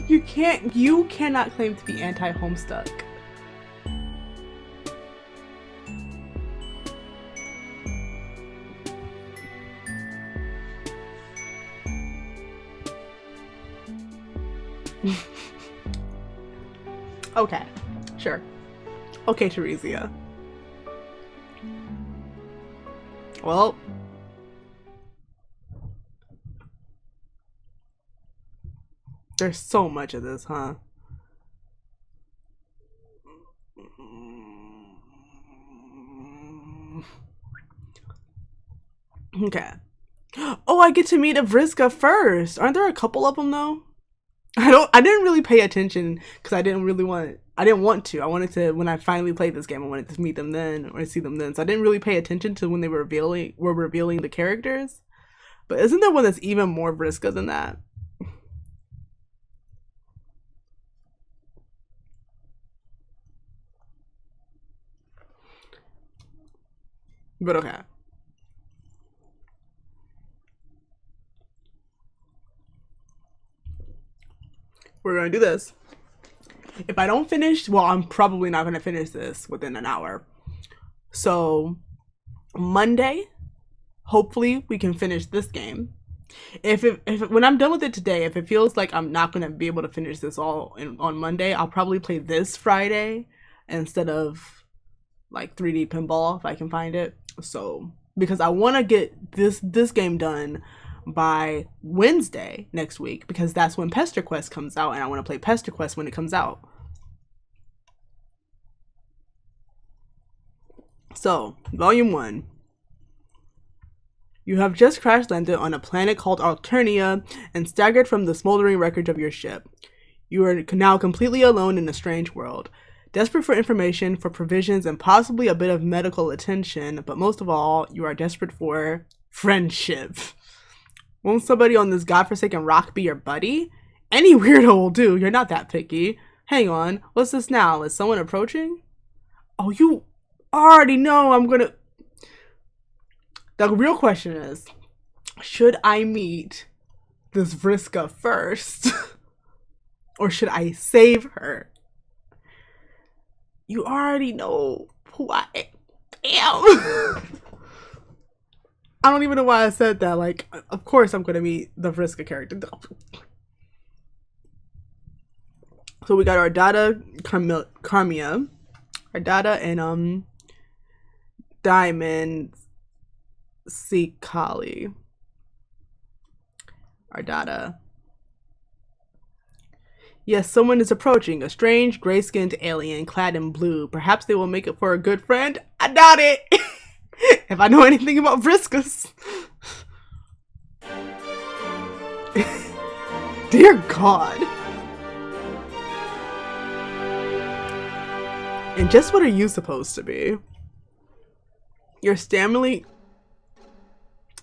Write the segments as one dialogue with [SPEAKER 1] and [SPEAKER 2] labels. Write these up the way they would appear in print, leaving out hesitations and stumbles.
[SPEAKER 1] You cannot claim to be anti-Homestuck. Okay, sure. Okay, Teresia. Well, there's so much of this, huh? Okay. Oh, I get to meet a Vriska first. Aren't there a couple of them though? I didn't really pay attention because I didn't want to. I wanted to, when I finally played this game, I wanted to meet them then or see them then. So I didn't really pay attention to when they were revealing the characters. But isn't there one that's even more Vriska than that? But okay. We're gonna do this. If I don't finish, well, I'm probably not gonna finish this within an hour. So Monday, hopefully we can finish this game. If when I'm done with it today, if it feels like I'm not gonna be able to finish this all on Monday, I'll probably play this Friday instead of like 3D pinball if I can find it. So because I want to get this game done by Wednesday next week because that's when Pester Quest comes out and I want to play Pester Quest when it comes out. So, Volume 1. You have just crash landed on a planet called Alternia and staggered from the smoldering wreckage of your ship. You are now completely alone in a strange world. Desperate for information, for provisions, and possibly a bit of medical attention, but most of all, you are desperate for friendship. Won't somebody on this godforsaken rock be your buddy? Any weirdo will do, you're not that picky. Hang on, what's this now? Is someone approaching? Oh, you already know I'm gonna... The real question is, should I meet this Vriska first? Or should I save her? You already know who I am. I don't even know why I said that. Like, of course I'm gonna meet the Vriska character. So we got Ardata Carmia, Ardata and Diemen Sikali. Ardata. Yes, someone is approaching. A strange, gray-skinned alien clad in blue. Perhaps they will make it for a good friend? I doubt it! If I know anything about Vriskas. Dear God. And just what are you supposed to be? You're stammering...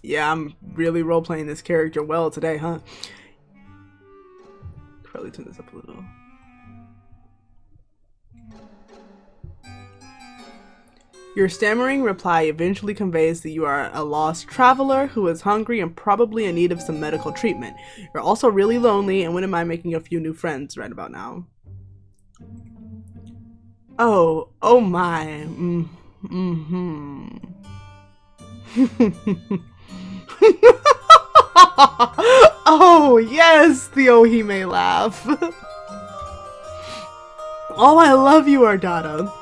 [SPEAKER 1] Yeah, I'm really role-playing this character well today, huh? Probably turn this up a little. Your stammering reply eventually conveys that you are a lost traveler who is hungry and probably in need of some medical treatment. You're also really lonely and wouldn't mind making a few new friends right about now. Oh my. Mm-hmm. Oh, yes, the Ohime laugh. Oh, I love you, Ardata.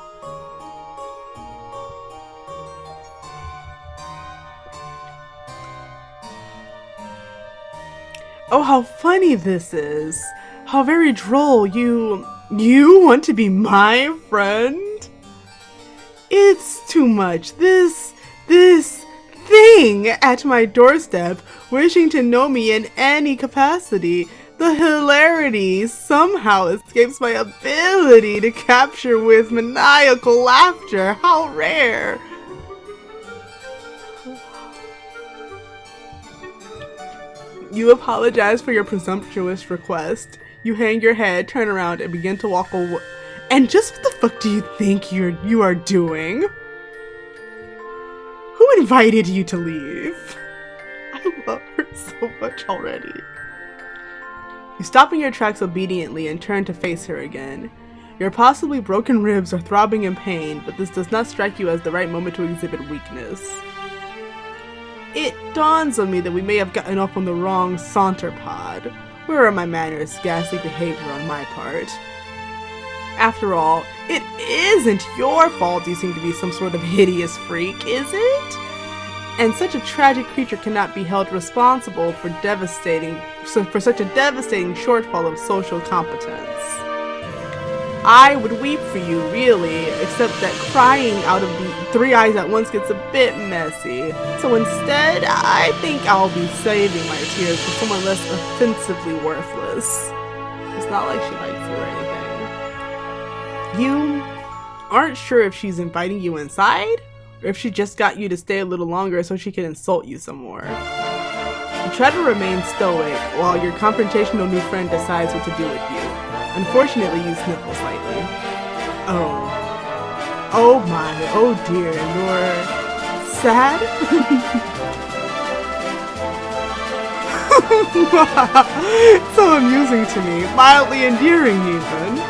[SPEAKER 1] Oh, how funny this is. How very droll. You want to be my friend? It's too much. This thing at my doorstep wishing to know me in any capacity. The hilarity somehow escapes my ability to capture with maniacal laughter. How rare. You apologize for your presumptuous request. You hang your head, turn around, and begin to walk away. And just what the fuck do you think you are doing? Who invited you to leave? I love her so much already. You stop in your tracks obediently and turn to face her again. Your possibly broken ribs are throbbing in pain, but this does not strike you as the right moment to exhibit weakness. It dawns on me that we may have gotten off on the wrong saunter pod. Where are my manners, ghastly behavior on my part? After all, it isn't your fault you seem to be some sort of hideous freak, is it? And such a tragic creature cannot be held responsible for such a devastating shortfall of social competence. I would weep for you, really, except that crying out of the three eyes at once gets a bit messy. So instead, I think I'll be saving my tears for someone less offensively worthless. It's not like she likes you or anything. You aren't sure if she's inviting you inside, or if she just got you to stay a little longer so she can insult you some more. You try to remain stoic while your confrontational new friend decides what to do with you. Unfortunately, you sniffle slightly. Oh my, oh dear, you're sad? So amusing to me, mildly endearing even.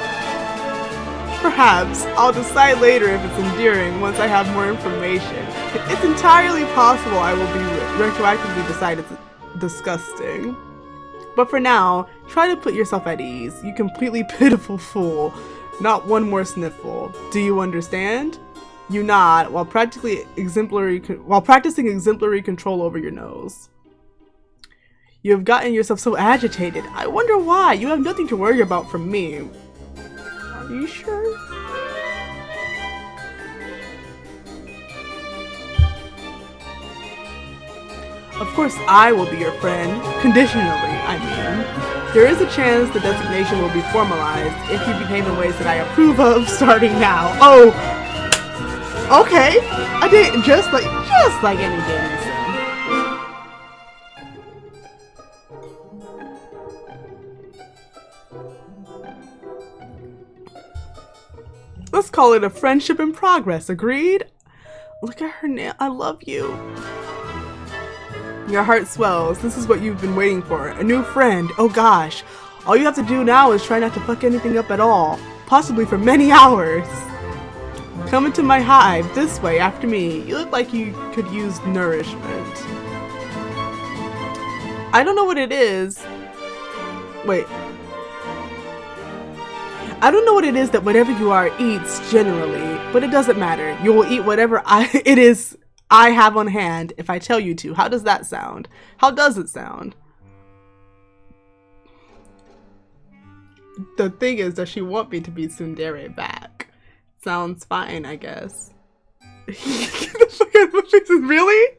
[SPEAKER 1] Perhaps I'll decide later if it's endearing once I have more information. It's entirely possible I will be retroactively decided it's disgusting. But for now, try to put yourself at ease, you completely pitiful fool. Not one more sniffle. Do you understand? You nod while practicing exemplary control over your nose. You have gotten yourself so agitated. I wonder why. You have nothing to worry about from me. Are you sure? Of course I will be your friend. Conditionally, I mean. There is a chance the designation will be formalized if you behave in ways that I approve of starting now. Oh! Okay! I did just like any dating sim. Let's call it a friendship in progress, agreed? Look at her nail. I love you. Your heart swells. This is what you've been waiting for. A new friend. Oh gosh. All you have to do now is try not to fuck anything up at all. Possibly for many hours. Come into my hive. This way, after me. You look like you could use nourishment. I don't know what it is. Wait. I don't know what it is that whatever you are eats generally, but it doesn't matter. You will eat whatever it is I have on hand if I tell you to. How does that sound? How does it sound? The thing is, does she want me to be tsundere back? Sounds fine, I guess. Really?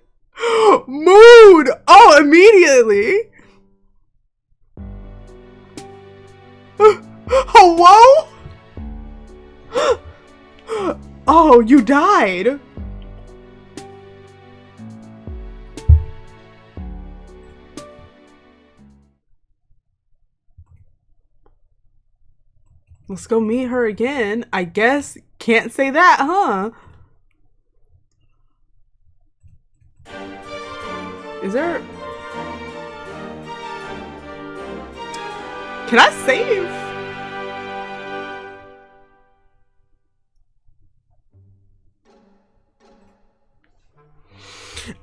[SPEAKER 1] Mood! Oh, immediately! Hello? Oh, you died! Let's go meet her again. I guess. Can't say that, huh? Is there... Can I save?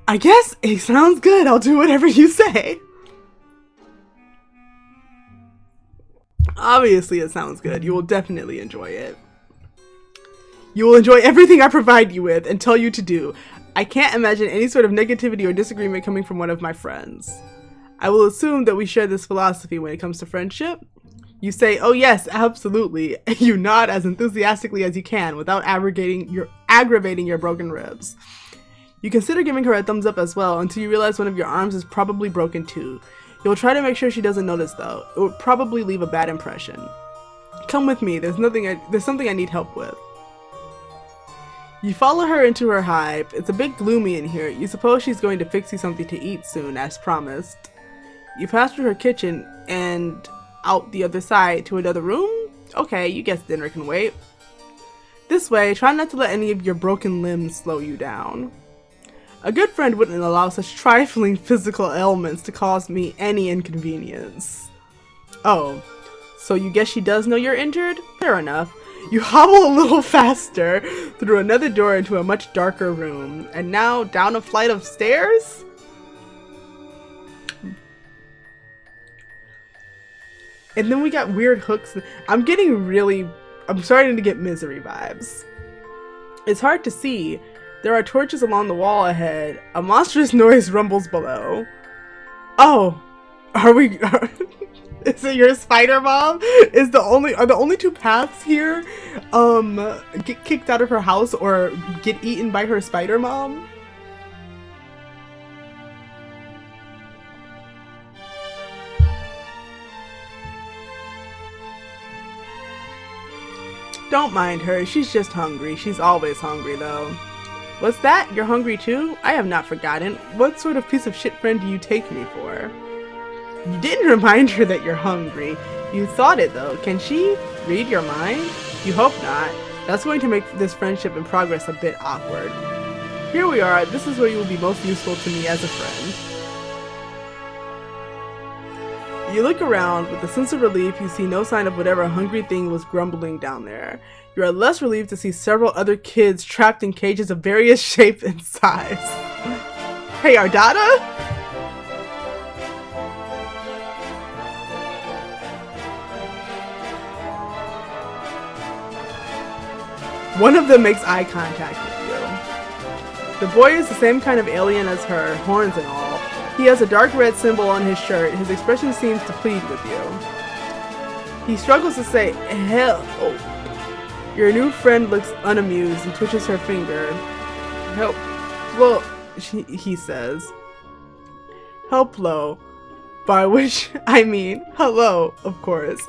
[SPEAKER 1] I guess it sounds good. I'll do whatever you say. Obviously, it sounds good. You will definitely enjoy it. You will enjoy everything I provide you with and tell you to do. I can't imagine any sort of negativity or disagreement coming from one of my friends. I will assume that we share this philosophy when it comes to friendship. You say, oh yes, absolutely. And you nod as enthusiastically as you can without aggravating your broken ribs. You consider giving her a thumbs up as well until you realize one of your arms is probably broken too. You'll try to make sure she doesn't notice though. It would probably leave a bad impression. Come with me, there's something I need help with. You follow her into her hive. It's a bit gloomy in here. You suppose she's going to fix you something to eat soon, as promised. You pass through her kitchen and out the other side to another room? Okay, you guess dinner can wait. This way, try not to let any of your broken limbs slow you down. A good friend wouldn't allow such trifling physical ailments to cause me any inconvenience. Oh, so you guess she does know you're injured? Fair enough. You hobble a little faster through another door into a much darker room, and now down a flight of stairs? And then we got weird hooks. I'm starting to get Misery vibes. It's hard to see. There are torches along the wall ahead. A monstrous noise rumbles below. Oh, is it your spider mom? Are the only two paths here? Get kicked out of her house or get eaten by her spider mom? Don't mind her, she's just hungry. She's always hungry though. What's that? You're hungry too? I have not forgotten. What sort of piece of shit friend do you take me for? You didn't remind her that you're hungry. You thought it though. Can she read your mind? You hope not. That's going to make this friendship in progress a bit awkward. Here we are. This is where you will be most useful to me as a friend. You look around. With a sense of relief, you see no sign of whatever hungry thing was grumbling down there. You are less relieved to see several other kids trapped in cages of various shape and size. Hey, Ardata? One of them makes eye contact with you. The boy is the same kind of alien as her, horns and all. He has a dark red symbol on his shirt. His expression seems to plead with you. He struggles to say, help. Your new friend looks unamused and twitches her finger. Help. Well, he says. Helplo. By which I mean, hello, of course.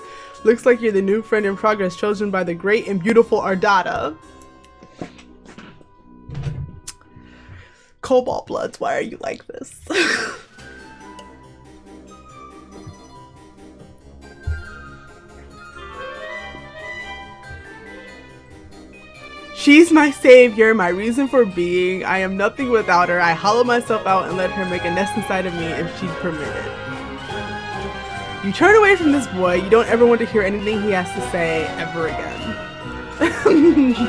[SPEAKER 1] Looks like you're the new friend in progress chosen by the great and beautiful Ardata. Cobalt Bloods, why are you like this? She's my savior, my reason for being. I am nothing without her. I hollow myself out and let her make a nest inside of me if she'd permit it. You turn away from this boy. You don't ever want to hear anything he has to say ever again.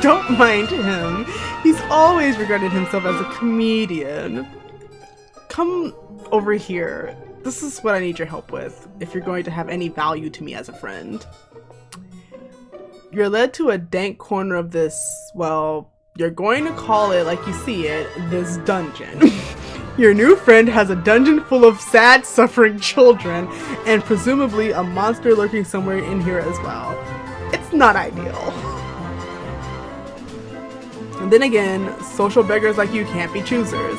[SPEAKER 1] Don't mind him. He's always regarded himself as a comedian. Come over here. This is what I need your help with, if you're going to have any value to me as a friend. You're led to a dank corner of this, well, you're going to call it like you see it, this dungeon. Your new friend has a dungeon full of sad, suffering children, and presumably a monster lurking somewhere in here as well. It's not ideal. And then again, social beggars like you can't be choosers.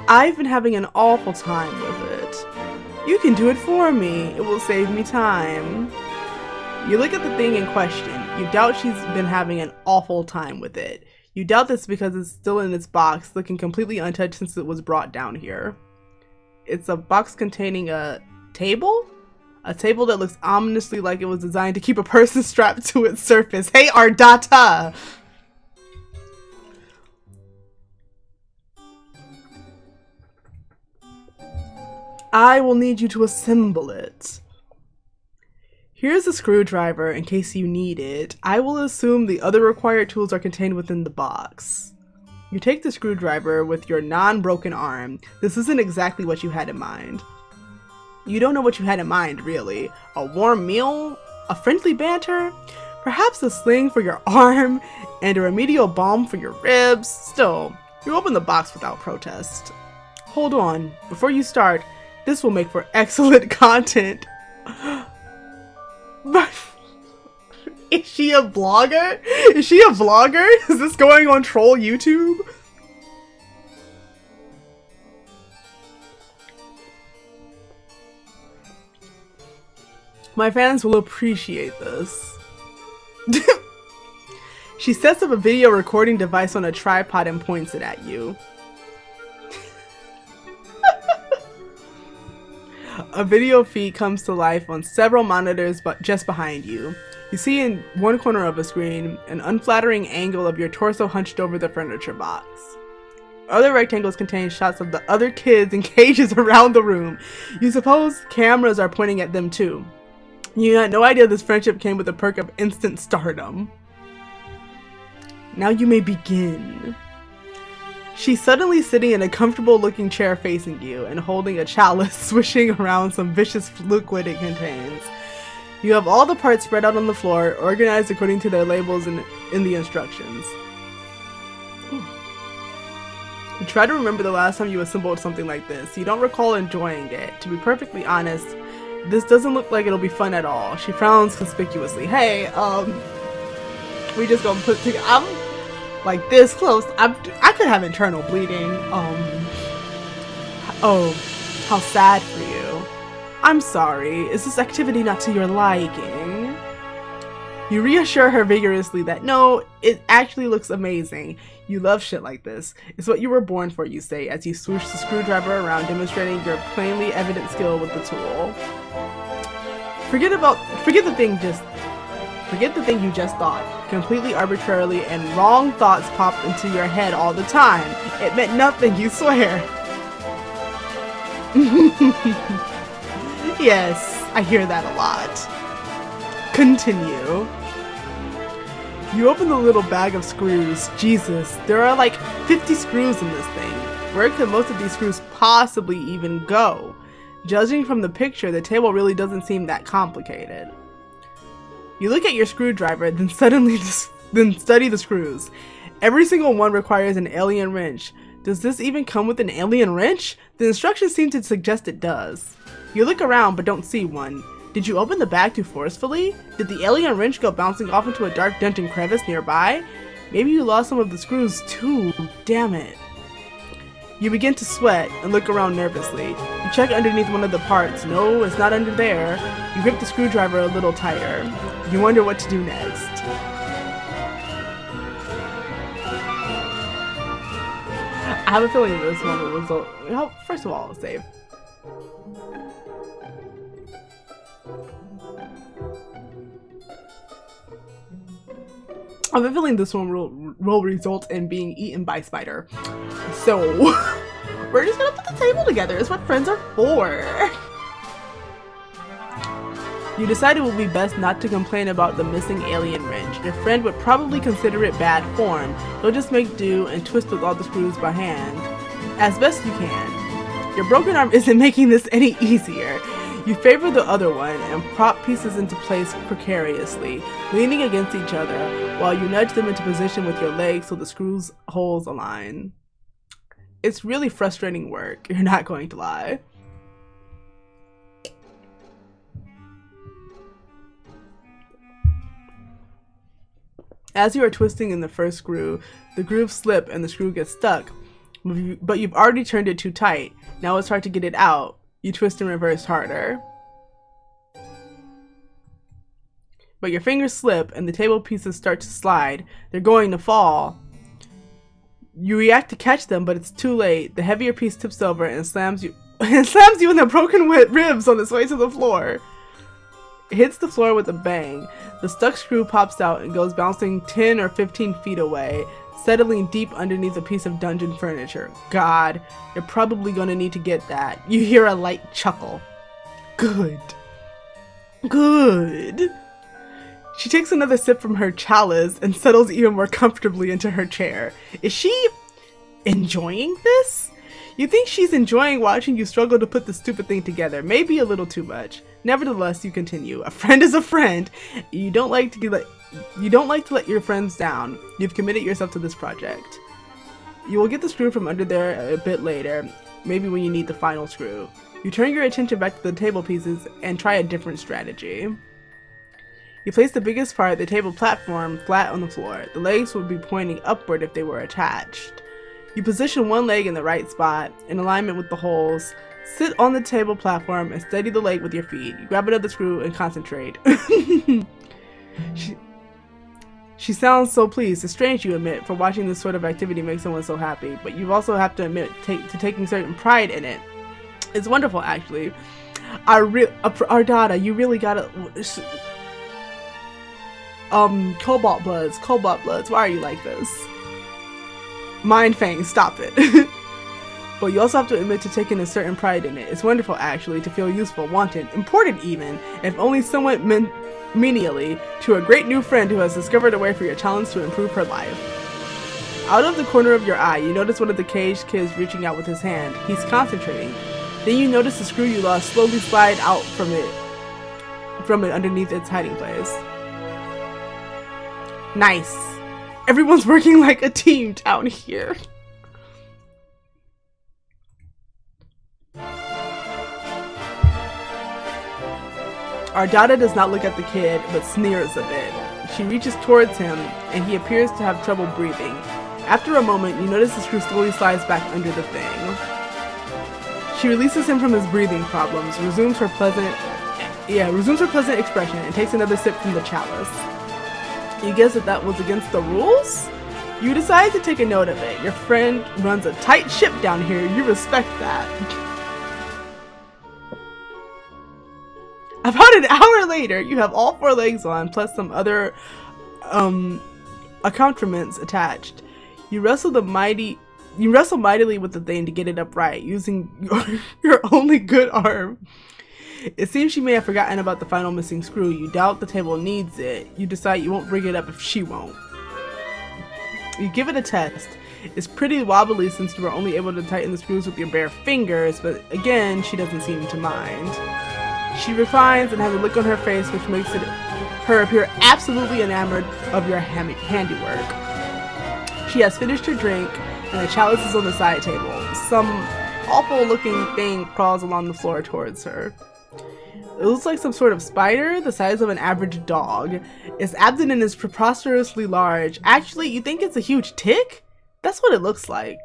[SPEAKER 1] I've been having an awful time with it. You can do it for me. It will save me time. You look at the thing in question. You doubt she's been having an awful time with it. You doubt this because it's still in its box, looking completely untouched since it was brought down here. It's a box containing a table? A table that looks ominously like it was designed to keep a person strapped to its surface. Hey, Ardata! I will need you to assemble it. Here's a screwdriver in case you need it. I will assume the other required tools are contained within the box. You take the screwdriver with your non-broken arm. This isn't exactly what you had in mind. You don't know what you had in mind, really. A warm meal? A friendly banter? Perhaps a sling for your arm and a remedial balm for your ribs? Still, you open the box without protest. Hold on. Before you start, this will make for excellent content. But is she a blogger? Is she a vlogger? Is this going on troll YouTube? My fans will appreciate this. She sets up a video recording device on a tripod and points it at you. A video feed comes to life on several monitors but just behind you. You see in one corner of a screen an unflattering angle of your torso hunched over the furniture box. Other rectangles contain shots of the other kids in cages around the room. You suppose cameras are pointing at them too. You had no idea this friendship came with the perk of instant stardom. Now you may begin. She's suddenly sitting in a comfortable looking chair facing you and holding a chalice swishing around some vicious liquid it contains. You have all the parts spread out on the floor, organized according to their labels in the instructions. You try to remember the last time you assembled something like this. You don't recall enjoying it. To be perfectly honest, this doesn't look like it'll be fun at all. She frowns conspicuously. Hey, we just gonna put together. I'm like this close. I could have internal bleeding. Oh, how sad for you. I'm sorry. Is this activity not to your liking? You reassure her vigorously that no, it actually looks amazing. You love shit like this. It's what you were born for, you say, as you swoosh the screwdriver around, demonstrating your plainly evident skill with the tool. Forget the thing you just thought. Completely arbitrarily and wrong thoughts pop into your head all the time. It meant nothing, you swear. Yes, I hear that a lot. Continue. You open the little bag of screws. Jesus, there are like 50 screws in this thing. Where could most of these screws possibly even go? Judging from the picture, the table really doesn't seem that complicated. You look at your screwdriver, then study the screws. Every single one requires an alien wrench. Does this even come with an alien wrench? The instructions seem to suggest it does. You look around but don't see one. Did you open the bag too forcefully? Did the alien wrench go bouncing off into a dark dungeon crevice nearby? Maybe you lost some of the screws too. Damn it. You begin to sweat and look around nervously. You check underneath one of the parts. No, it's not under there. You grip the screwdriver a little tighter. You wonder what to do next. I have a feeling this moment was first of all, save. I have a feeling this one will result in being eaten by spider. So, we're just gonna put the table together. It's what friends are for. You decide it will be best not to complain about the missing alien wrench. Your friend would probably consider it bad form. You'll just make do and twist with all the screws by hand, as best you can. Your broken arm isn't making this any easier. You favor the other one and prop pieces into place precariously, leaning against each other while you nudge them into position with your legs so the screws holes align. It's really frustrating work, you're not going to lie. As you are twisting in the first screw, the grooves slip and the screw gets stuck, but you've already turned it too tight. Now it's hard to get it out. You twist and reverse harder. But your fingers slip and the table pieces start to slide. They're going to fall. You react to catch them, but it's too late. The heavier piece tips over and slams you in the broken ribs on its way to the floor. It hits the floor with a bang. The stuck screw pops out and goes bouncing 10 or 15 feet away, settling deep underneath a piece of dungeon furniture. God, you're probably gonna need to get that. You hear a light chuckle. Good. Good. She takes another sip from her chalice and settles even more comfortably into her chair. Is she enjoying this? You think she's enjoying watching you struggle to put the stupid thing together, maybe a little too much. Nevertheless, you continue. A friend is a friend. You don't like to let your friends down. You've committed yourself to this project. You will get the screw from under there a bit later, maybe when you need the final screw. You turn your attention back to the table pieces and try a different strategy. You place the biggest part, the table platform, flat on the floor. The legs would be pointing upward if they were attached. You position one leg in the right spot, in alignment with the holes. Sit on the table platform and steady the leg with your feet. You grab another screw and concentrate. She sounds so pleased. It's strange, you admit, for watching this sort of activity make someone so happy, but you also have to admit to taking certain pride in it. It's wonderful, actually. Ardata, you really gotta... Cobalt Bloods, why are you like this? Mind Fang, stop it. But you also have to admit to taking a certain pride in it. It's wonderful, actually, to feel useful, wanted, important even, if only somewhat menially, to a great new friend who has discovered a way for your talents to improve her life. Out of the corner of your eye, you notice one of the caged kids reaching out with his hand. He's concentrating. Then you notice the screw you lost slowly slide out from it underneath its hiding place. Nice. Everyone's working like a team down here. Ardata does not look at the kid, but sneers a bit. She reaches towards him, and he appears to have trouble breathing. After a moment, you notice the screw slowly slides back under the thing. She releases him from his breathing problems, resumes her pleasant expression, and takes another sip from the chalice. You guess that was against the rules? You decide to take a note of it. Your friend runs a tight ship down here. You respect that. About an hour later, you have all 4 legs on, plus some other accoutrements attached. You wrestle mightily with the thing to get it upright, using your only good arm. It seems she may have forgotten about the final missing screw. You doubt the table needs it. You decide you won't bring it up if she won't. You give it a test. It's pretty wobbly since you were only able to tighten the screws with your bare fingers, but again, she doesn't seem to mind. She reclines and has a look on her face which makes her appear absolutely enamored of your handiwork. She has finished her drink, and the chalice is on the side table. Some awful looking thing crawls along the floor towards her. It looks like some sort of spider, the size of an average dog. Its abdomen is preposterously large. Actually, you think it's a huge tick? That's what it looks like.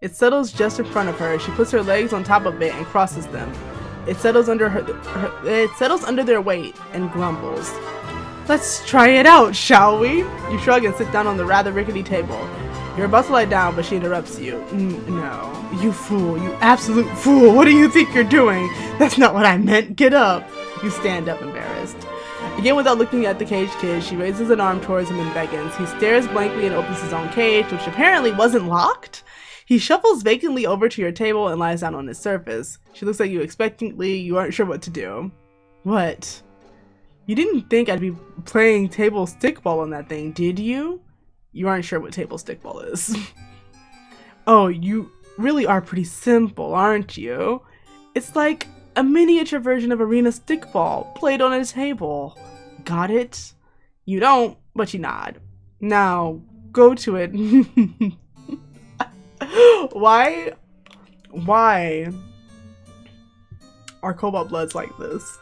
[SPEAKER 1] It settles just in front of her. She puts her legs on top of it and crosses them. It settles under under their weight and grumbles. Let's try it out, shall we? You shrug and sit down on the rather rickety table. You're about to lie down, but she interrupts you. No, you fool, you absolute fool. What do you think you're doing? That's not what I meant. Get up. You stand up, embarrassed. Again, without looking at the caged kid, she raises an arm towards him and beckons. He stares blankly and opens his own cage, which apparently wasn't locked. He shuffles vacantly over to your table and lies down on its surface. She looks at you expectantly. You aren't sure what to do. What? You didn't think I'd be playing table stickball on that thing, did you? You aren't sure what table stickball is. Oh, you really are pretty simple, aren't you? It's like a miniature version of arena stickball played on a table. Got it? You don't, but you nod. Now, go to it. Why are Cobalt Bloods like this?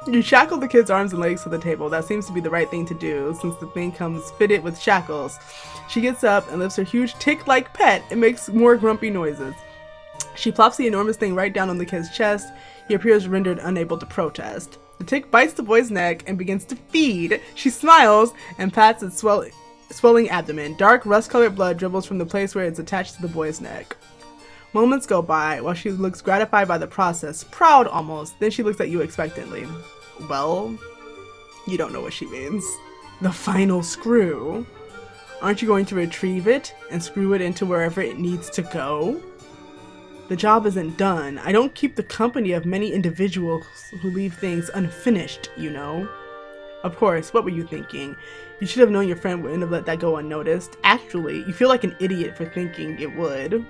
[SPEAKER 1] You shackle the kid's arms and legs to the table. That seems to be the right thing to do, since the thing comes fitted with shackles. She gets up and lifts her huge tick-like pet and makes more grumpy noises. She plops the enormous thing right down on the kid's chest. He appears rendered unable to protest. The tick bites the boy's neck and begins to feed. She smiles and pats its swelling abdomen. Dark, rust-colored blood dribbles from the place where it's attached to the boy's neck. Moments go by while she looks gratified by the process, proud almost. Then she looks at you expectantly. Well, you don't know what she means. The final screw. Aren't you going to retrieve it and screw it into wherever it needs to go? The job isn't done. I don't keep the company of many individuals who leave things unfinished, you know. Of course, what were you thinking? You should have known your friend wouldn't have let that go unnoticed. Actually, you feel like an idiot for thinking it would.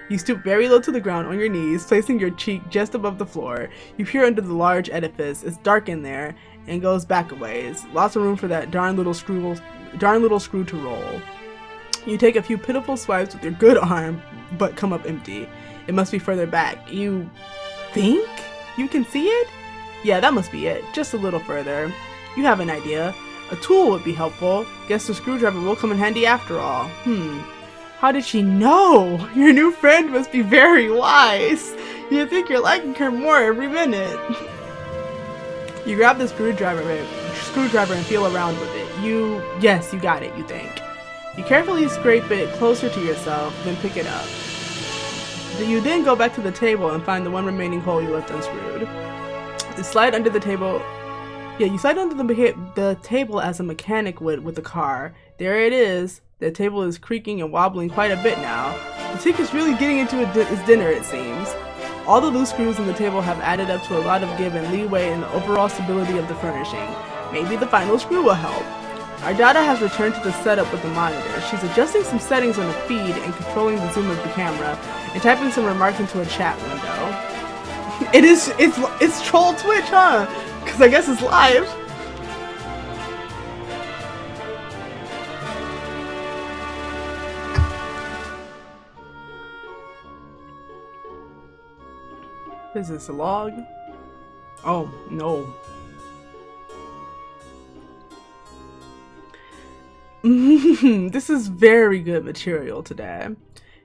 [SPEAKER 1] You stoop very low to the ground on your knees, placing your cheek just above the floor. You peer under the large edifice. It's dark in there and goes back a ways. Lots of room for that darn little screw to roll. You take a few pitiful swipes with your good arm, but come up empty. It must be further back. You think you can see it? Yeah, that must be it. Just a little further. You have an idea. A tool would be helpful. Guess the screwdriver will come in handy after all. How did she know? Your new friend must be very wise. You think you're liking her more every minute. You grab the screwdriver and feel around with it. Yes, you got it, you think. You carefully scrape it closer to yourself, then pick it up. You then go back to the table and find the one remaining hole you left unscrewed. You slide under the table Yeah, you slide under the table as a mechanic would with a car. There it is. The table is creaking and wobbling quite a bit now. The tick is really getting into its dinner, it seems. All the loose screws in the table have added up to a lot of give and leeway in the overall stability of the furnishing. Maybe the final screw will help. Ardata has returned to the setup with the monitor. She's adjusting some settings on the feed and controlling the zoom of the camera, and typing some remarks into a chat window. It's Troll Twitch, huh? Because I guess it's live. Is this a log? Oh, no. This is very good material today.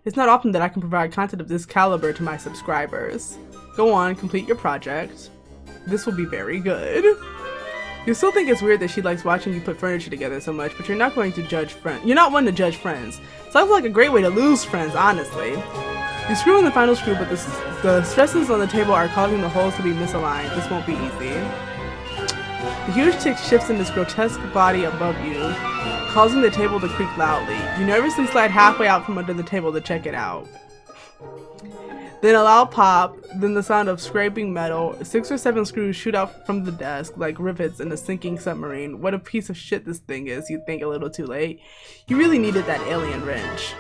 [SPEAKER 1] It's not often that I can provide content of this caliber to my subscribers. Go on, complete your project. This will be very good. You still think it's weird that she likes watching you put furniture together so much, but you're not going to judge friends. You're not one to judge friends. Sounds like a great way to lose friends, honestly. You screw in the final screw, but the stresses on the table are causing the holes to be misaligned. This won't be easy. The huge tick shifts in this grotesque body above you, causing the table to creak loudly. You nervously slide halfway out from under the table to check it out. Then a loud pop, then the sound of scraping metal. 6 or 7 screws shoot out from the desk like rivets in a sinking submarine. What a piece of shit this thing is, you think a little too late. You really needed that alien wrench.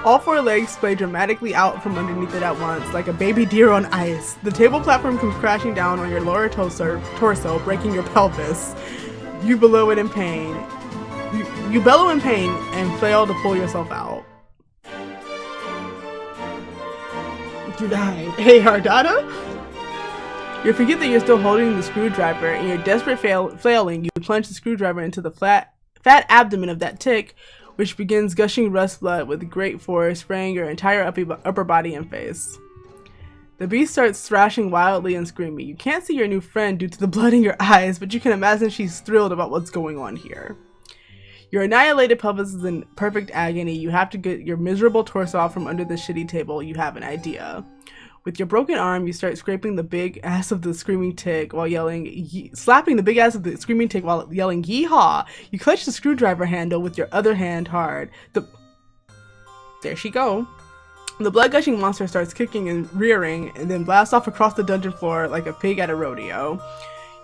[SPEAKER 1] All 4 legs splay dramatically out from underneath it at once, like a baby deer on ice. The table platform comes crashing down on your lower torso, breaking your pelvis. You bellow it in pain. You bellow in pain and fail to pull yourself out. You died. Hey, Ardata? You forget that you're still holding the screwdriver. In your desperate flailing, you plunge the screwdriver into the fat abdomen of that tick, which begins gushing rust blood with great force, spraying your entire upper body and face. The beast starts thrashing wildly and screaming. You can't see your new friend due to the blood in your eyes, but you can imagine she's thrilled about what's going on here. Your annihilated pelvis is in perfect agony. You have to get your miserable torso off from under the shitty table. You have an idea. With your broken arm, you start scraping the big ass of the screaming tick while yelling, slapping the big ass of the screaming tick while yelling, yeehaw! You clutch the screwdriver handle with your other hand hard. There she go. The blood-gushing monster starts kicking and rearing, and then blasts off across the dungeon floor like a pig at a rodeo.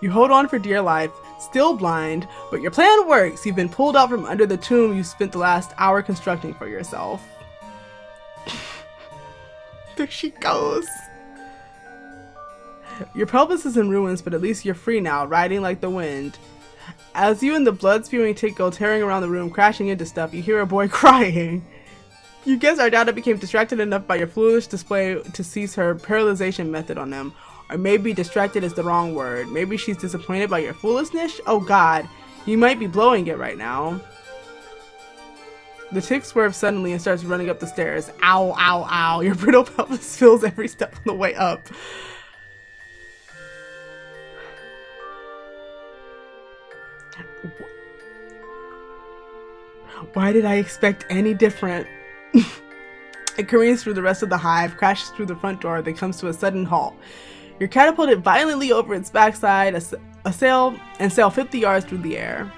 [SPEAKER 1] You hold on for dear life, still blind, but your plan works. You've been pulled out from under the tomb you spent the last hour constructing for yourself. There she goes. Your pelvis is in ruins, but at least you're free now, riding like the wind. As you and the blood-spewing tick go tearing around the room, crashing into stuff, you hear a boy crying. You guess Ardata became distracted enough by your foolish display to seize her paralyzation method on them. Or maybe distracted is the wrong word. Maybe she's disappointed by your foolishness? Oh god, you might be blowing it right now. The tick swerves suddenly and starts running up the stairs. Ow, ow, ow. Your brittle pelvis feels every step on the way up. Why did I expect any different? It careens through the rest of the hive, crashes through the front door, then comes to a sudden halt. You're catapulted violently over its backside, sail 50 yards through the air.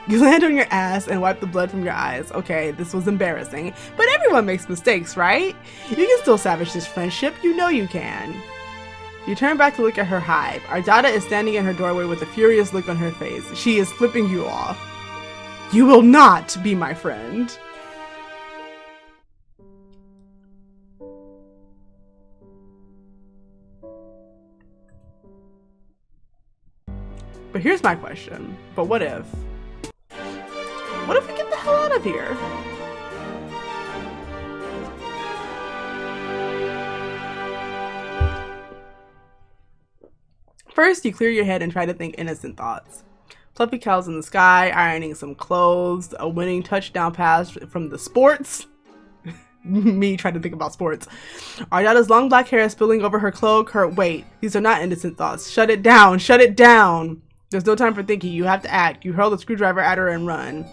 [SPEAKER 1] You land on your ass and wipe the blood from your eyes. Okay, this was embarrassing, but everyone makes mistakes, right? You can still salvage this friendship, you know you can. You turn back to look at her hive. Ardata is standing in her doorway with a furious look on her face. She is flipping you off. You will not be my friend. But here's my question. But what if? What if we get the hell out of here? First, you clear your head and try to think innocent thoughts. Fluffy cows in the sky, ironing some clothes, a winning touchdown pass from the sports. Me trying to think about sports. Ardata's long black hair is spilling over her cloak. Wait, these are not innocent thoughts. Shut it down. Shut it down. There's no time for thinking. You have to act. You hurl the screwdriver at her and run.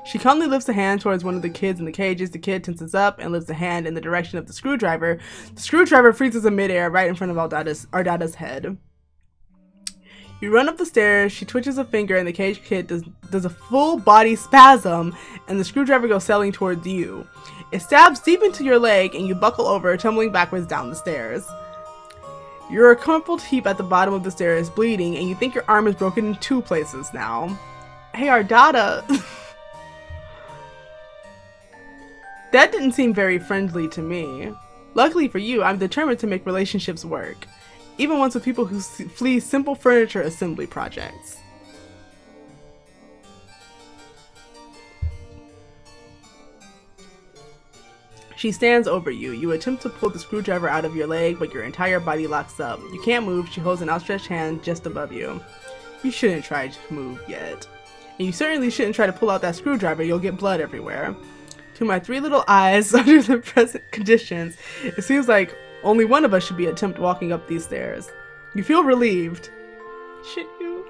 [SPEAKER 1] She calmly lifts a hand towards one of the kids in the cages. The kid tenses up and lifts a hand in the direction of the screwdriver. The screwdriver freezes in midair right in front of Ardata's head. You run up the stairs, she twitches a finger, and the cage kid does a full body spasm, and the screwdriver goes sailing towards you. It stabs deep into your leg, and you buckle over, tumbling backwards down the stairs. You're a crumpled heap at the bottom of the stairs, bleeding, and you think your arm is broken in 2 places now. Hey, Ardata. That didn't seem very friendly to me. Luckily for you, I'm determined to make relationships work. Even ones with people who flee simple furniture assembly projects. She stands over you. You attempt to pull the screwdriver out of your leg, but your entire body locks up. You can't move. She holds an outstretched hand just above you. You shouldn't try to move yet. And you certainly shouldn't try to pull out that screwdriver. You'll get blood everywhere. To my 3 little eyes, under the present conditions, it seems like only one of us should be attempt walking up these stairs. You feel relieved. Should you?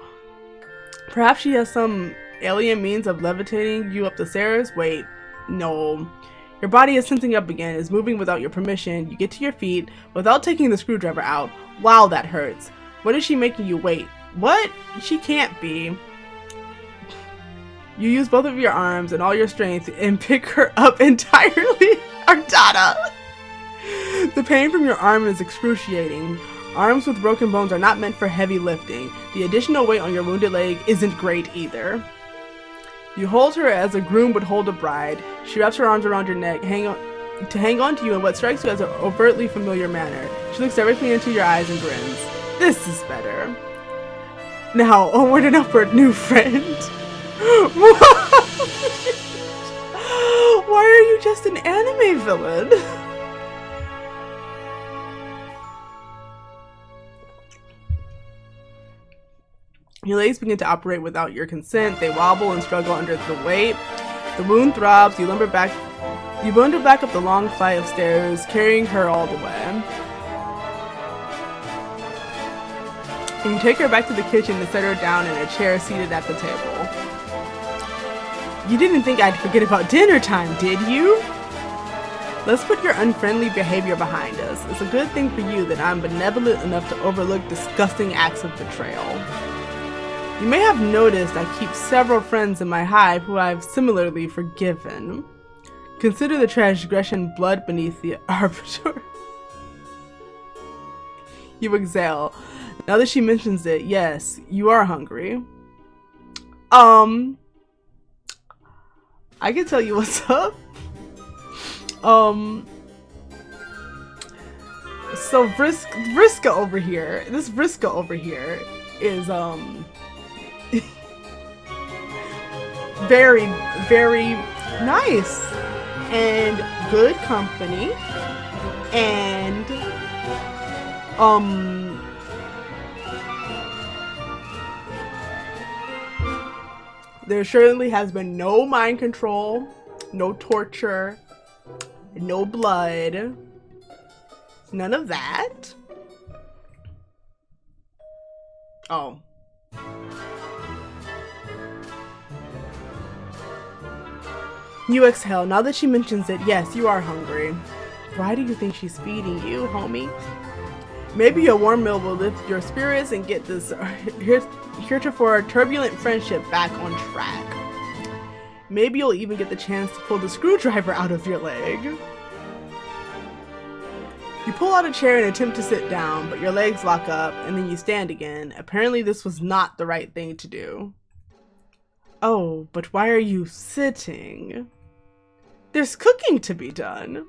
[SPEAKER 1] Perhaps she has some alien means of levitating you up the stairs? Wait, no. Your body is tensing up again, is moving without your permission. You get to your feet without taking the screwdriver out. Wow, that hurts. What is she making you wait? What? She can't be. You use both of your arms and all your strength and pick her up entirely. Ardata! The pain from your arm is excruciating. Arms with broken bones are not meant for heavy lifting. The additional weight on your wounded leg isn't great either. You hold her as a groom would hold a bride. She wraps her arms around your neck, hang on to you in what strikes you as an overtly familiar manner. She looks directly into your eyes and grins. This is better. Now, onward and upward, new friend. Why are you just an anime villain? Your legs begin to operate without your consent. They wobble and struggle under the weight. The wound throbs. You wander back up the long flight of stairs, carrying her all the way. And you take her back to the kitchen and set her down in a chair seated at the table. You didn't think I'd forget about dinner time, did you? Let's put your unfriendly behavior behind us. It's a good thing for you that I'm benevolent enough to overlook disgusting acts of betrayal. You may have noticed I keep several friends in my hive who I've similarly forgiven. Consider the transgression blood beneath the arbiter. You exhale. Now that she mentions it, yes, you are hungry. I can tell you what's up. So Vriska over here, this Vriska over here is, very, very nice and good company, and there certainly has been no mind control, no torture, no blood, none of that. Oh. You exhale. Now that she mentions it, yes, you are hungry. Why do you think she's feeding you, homie? Maybe a warm meal will lift your spirits and get this heretofore turbulent friendship back on track. Maybe you'll even get the chance to pull the screwdriver out of your leg. You pull out a chair and attempt to sit down, but your legs lock up, and then you stand again. Apparently this was not the right thing to do. Oh, but why are you sitting? There's cooking to be done.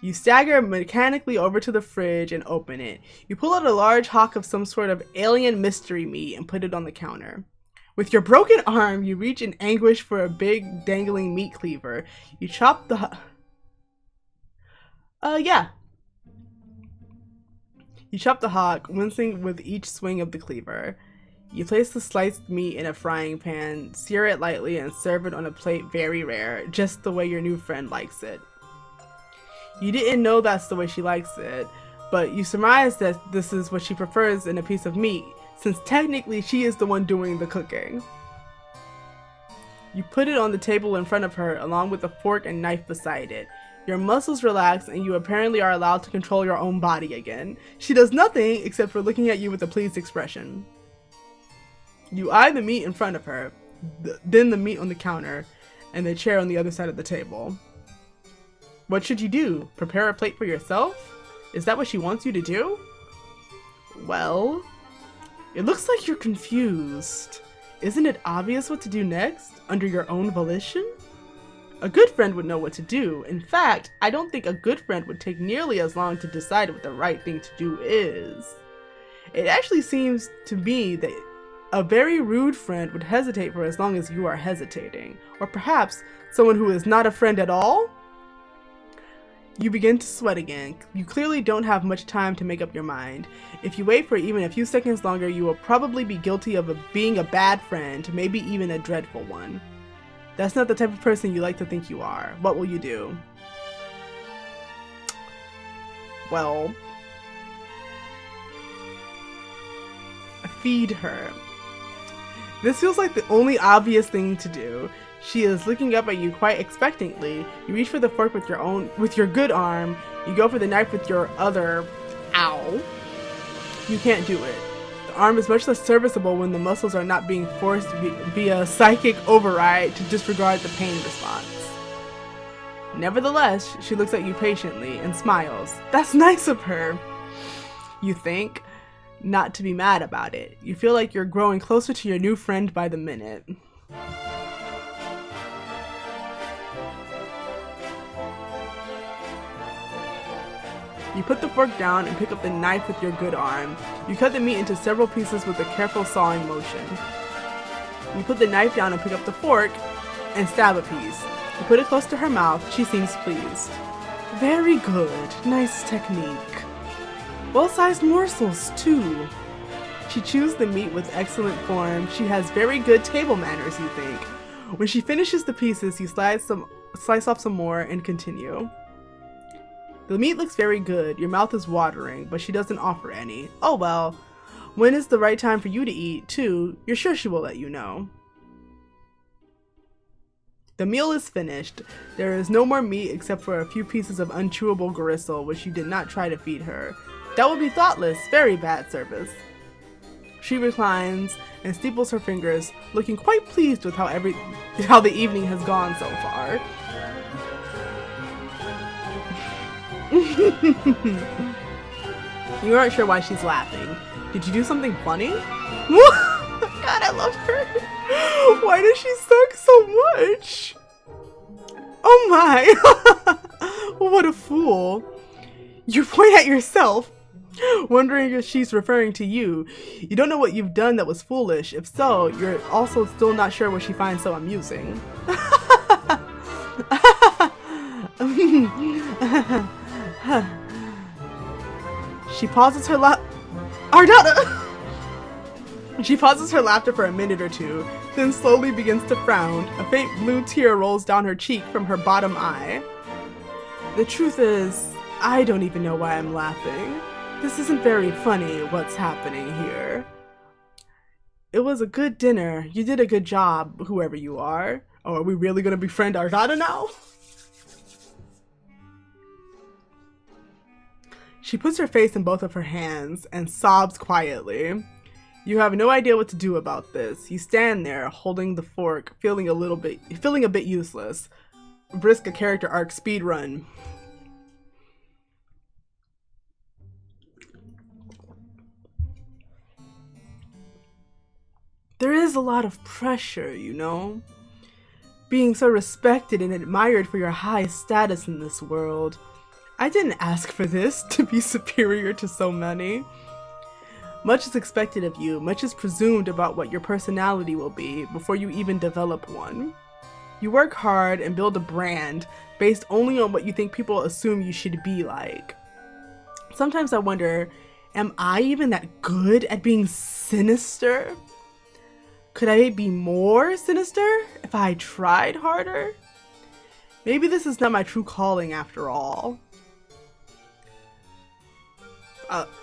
[SPEAKER 1] You stagger mechanically over to the fridge and open it. You pull out a large hock of some sort of alien mystery meat and put it on the counter. With your broken arm, you reach in anguish for a big dangling meat cleaver. You chop the You chop the hock, wincing with each swing of the cleaver. You place the sliced meat in a frying pan, sear it lightly, and serve it on a plate very rare, just the way your new friend likes it. You didn't know that's the way she likes it, but you surmise that this is what she prefers in a piece of meat, since technically she is the one doing the cooking. You put it on the table in front of her, along with a fork and knife beside it. Your muscles relax, and you apparently are allowed to control your own body again. She does nothing except for looking at you with a pleased expression. You eye the meat in front of her, then the meat on the counter, and the chair on the other side of the table. What should you do? Prepare a plate for yourself? Is that what she wants you to do? Well, it looks like you're confused. Isn't it obvious what to do next, under your own volition? A good friend would know what to do. In fact, I don't think a good friend would take nearly as long to decide what the right thing to do is. It actually seems to me that a very rude friend would hesitate for as long as you are hesitating. Or perhaps someone who is not a friend at all? You begin to sweat again. You clearly don't have much time to make up your mind. If you wait for even a few seconds longer, you will probably be guilty of being a bad friend, maybe even a dreadful one. That's not the type of person you like to think you are. What will you do? Well, feed her. This feels like the only obvious thing to do. She is looking up at you quite expectantly. You reach for the fork with your good arm. You go for the knife with your other. Ow. You can't do it. The arm is much less serviceable when the muscles are not being forced via psychic override to disregard the pain response. Nevertheless, she looks at you patiently and smiles. That's nice of her, you think, not to be mad about it. You feel like you're growing closer to your new friend by the minute. You put the fork down and pick up the knife with your good arm. You cut the meat into several pieces with a careful sawing motion. You put the knife down and pick up the fork and stab a piece. You put it close to her mouth. She seems pleased. Very good. Nice technique. Well-sized morsels, too. She chews the meat with excellent form. She has very good table manners, you think. When she finishes the pieces, you slice off some more and continue. The meat looks very good. Your mouth is watering, but she doesn't offer any. Oh well. When is the right time for you to eat, too? You're sure she will let you know. The meal is finished. There is no more meat except for a few pieces of unchewable gristle, which you did not try to feed her. That would be thoughtless. Very bad service. She reclines and steeples her fingers, looking quite pleased with how the evening has gone so far. You aren't sure why she's laughing. Did you do something funny? God, I love her. Why does she suck so much? Oh my. What a fool. You point at yourself, wondering if she's referring to you. You don't know what you've done that was foolish. If so, you're also still not sure what she finds so amusing. She pauses her Ardata! She pauses her laughter for a minute or two, then slowly begins to frown. A faint blue tear rolls down her cheek from her bottom eye. The truth is, I don't even know why I'm laughing. This isn't very funny, what's happening here. It was a good dinner. You did a good job, whoever you are. Oh, are we really gonna befriend Ardata now? She puts her face in both of her hands and sobs quietly. You have no idea what to do about this. You stand there, holding the fork, feeling a bit useless. Risk a character arc speed run. There is a lot of pressure, you know? Being so respected and admired for your high status in this world. I didn't ask for this, to be superior to so many. Much is expected of you, much is presumed about what your personality will be before you even develop one. You work hard and build a brand based only on what you think people assume you should be like. Sometimes I wonder, am I even that good at being sinister? Could I be more sinister if I tried harder? Maybe this is not my true calling after all.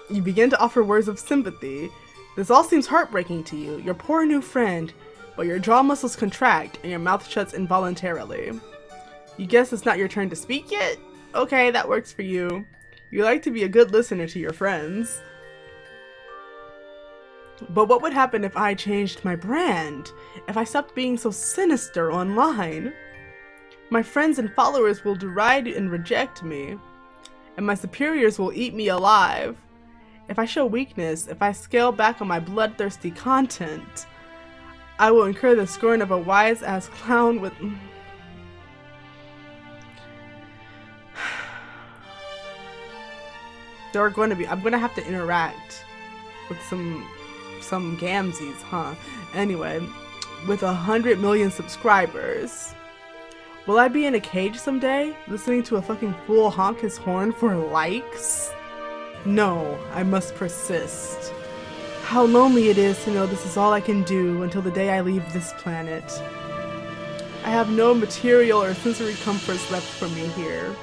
[SPEAKER 1] You begin to offer words of sympathy. This all seems heartbreaking to you. Your poor new friend. but your jaw muscles contract and your mouth shuts involuntarily. You guess it's not your turn to speak yet? Okay, that works for you. You like to be a good listener to your friends. But what would happen if I changed my brand? If I stopped being so sinister online? My friends and followers will deride and reject me, and my superiors will eat me alive. If I show weakness, if I scale back on my bloodthirsty content, I will incur the scorn of a wise-ass clown with... I'm gonna have to interact with some gamsies, huh? Anyway, with 100 million subscribers. Will I be in a cage someday, listening to a fucking fool honk his horn for likes? No, I must persist. How lonely it is to know this is all I can do until the day I leave this planet. I have no material or sensory comforts left for me here.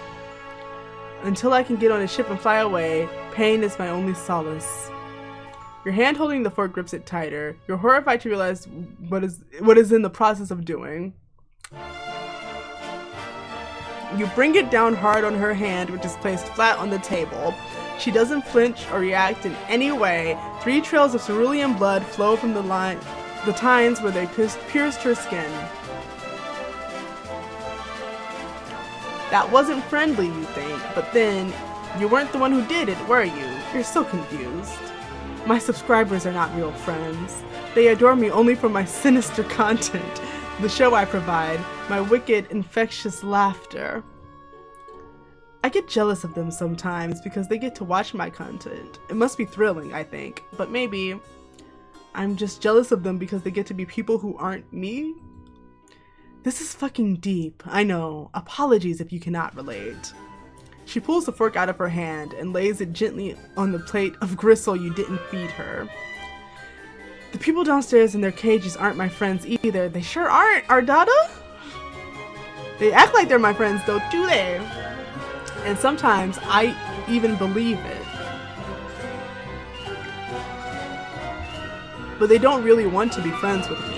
[SPEAKER 1] Until I can get on a ship and fly away, pain is my only solace. Your hand holding the fork grips it tighter. You're horrified to realize what is in the process of doing. You bring it down hard on her hand, which is placed flat on the table. She doesn't flinch or react in any way. 3 trails of cerulean blood flow from the tines where they pierced her skin. That wasn't friendly, you think, but then you weren't the one who did it, were you? You're so confused. My subscribers are not real friends. They adore me only for my sinister content, the show I provide, my wicked, infectious laughter. I get jealous of them sometimes because they get to watch my content. It must be thrilling, I think, but maybe I'm just jealous of them because they get to be people who aren't me? This is fucking deep, I know. Apologies if you cannot relate. She pulls the fork out of her hand and lays it gently on the plate of gristle you didn't feed her. The people downstairs in their cages aren't my friends either. They sure aren't, Ardata? They act like they're my friends though, do they? And sometimes I even believe it. But they don't really want to be friends with me.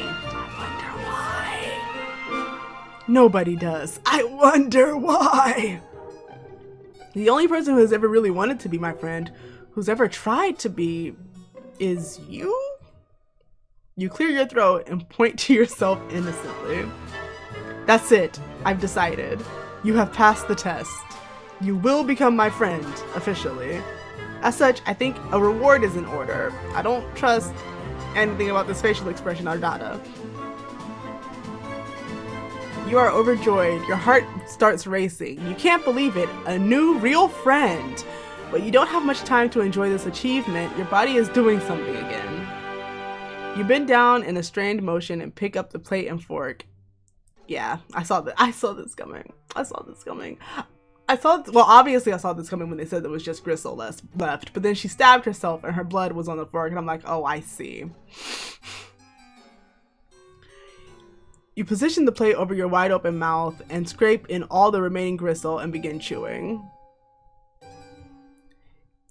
[SPEAKER 1] Nobody does. I wonder why. The only person who has ever really wanted to be my friend, who's ever tried to be, is you? You clear your throat and point to yourself innocently. That's it. I've decided. You have passed the test. You will become my friend, officially. As such, I think a reward is in order. I don't trust anything about this facial expression, Ardata. You are overjoyed. Your heart starts racing. You can't believe it. A new, real friend. But you don't have much time to enjoy this achievement. Your body is doing something again. You bend down in a strained motion and pick up the plate and fork. Yeah, I saw this coming. Well, obviously I saw this coming when they said there was just gristle left. But then she stabbed herself and her blood was on the fork. And I'm like, oh, I see. You position the plate over your wide open mouth and scrape in all the remaining gristle and begin chewing.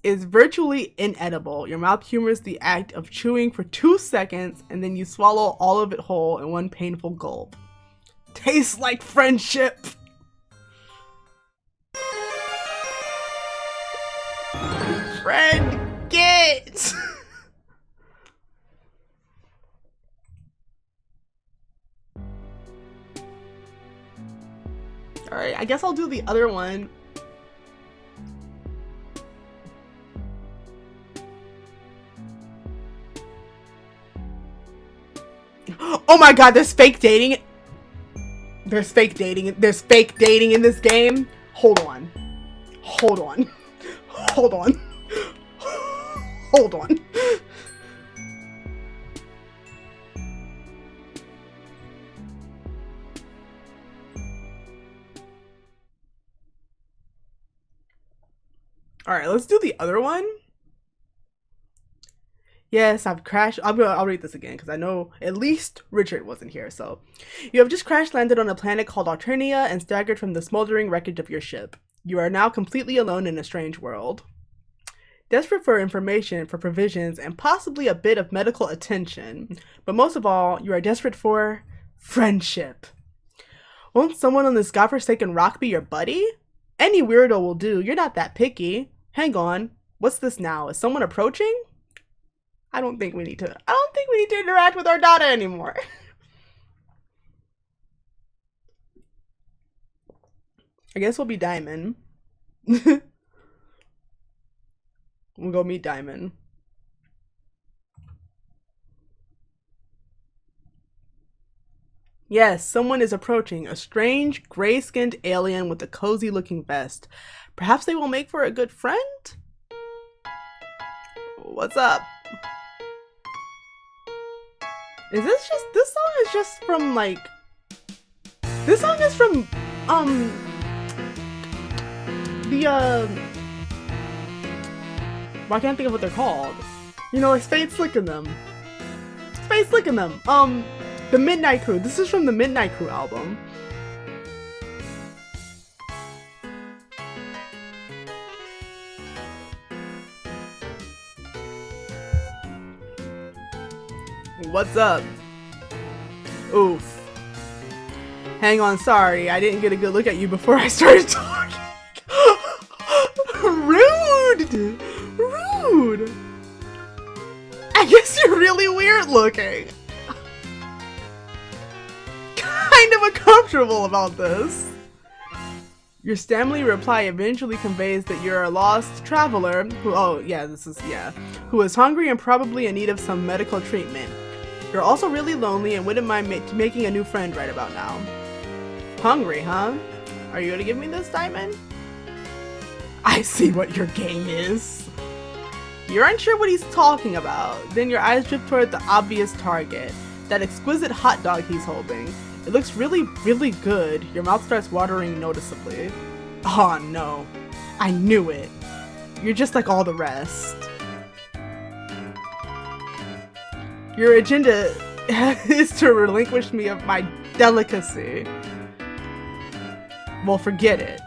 [SPEAKER 1] It's virtually inedible. Your mouth humors the act of chewing for 2 seconds and then you swallow all of it whole in one painful gulp. Tastes like friendship! Friend, get! Alright, I guess I'll do the other one. Oh my god, there's fake dating. There's fake dating. There's fake dating in this game. Hold on. Hold on. Hold on. Hold on. Alright, let's do the other one. Yes, I've crashed. I'll read this again because I know at least Richard wasn't here. So, you have just crash landed on a planet called Alternia and staggered from the smoldering wreckage of your ship. You are now completely alone in a strange world. Desperate for information, for provisions, and possibly a bit of medical attention. But most of all, you are desperate for friendship. Won't someone on this godforsaken rock be your buddy? Any weirdo will do. You're not that picky. Hang on. What's this now? Is someone approaching? I don't think we need to interact with Ardata anymore. I guess we'll be Diemen. We'll go meet Diemen. Yes, someone is approaching. A strange, gray-skinned alien with a cozy-looking vest. Perhaps they will make for a good friend? What's up? Is this song is just from, like... This song is from, I can't think of what they're called. You know, it's Fate Slicking Them. Fate Slicking Them. The Midnight Crew. This is from the Midnight Crew album. What's up? Oof. Hang on, sorry. I didn't get a good look at you before I started talking. Rude! Rude! I guess you're really weird looking. Kind of uncomfortable about this. Your Stanley reply eventually conveys that you're a lost traveler who, who is hungry and probably in need of some medical treatment. You're also really lonely and wouldn't mind making a new friend right about now. Hungry, huh? Are you gonna give me this, Diamond? I see what your game is. You're unsure what he's talking about. Then your eyes drift toward the obvious target, that exquisite hot dog he's holding. It looks really, really good. Your mouth starts watering noticeably. Oh no, I knew it. You're just like all the rest. Your agenda is to relinquish me of my delicacy. Well, forget it.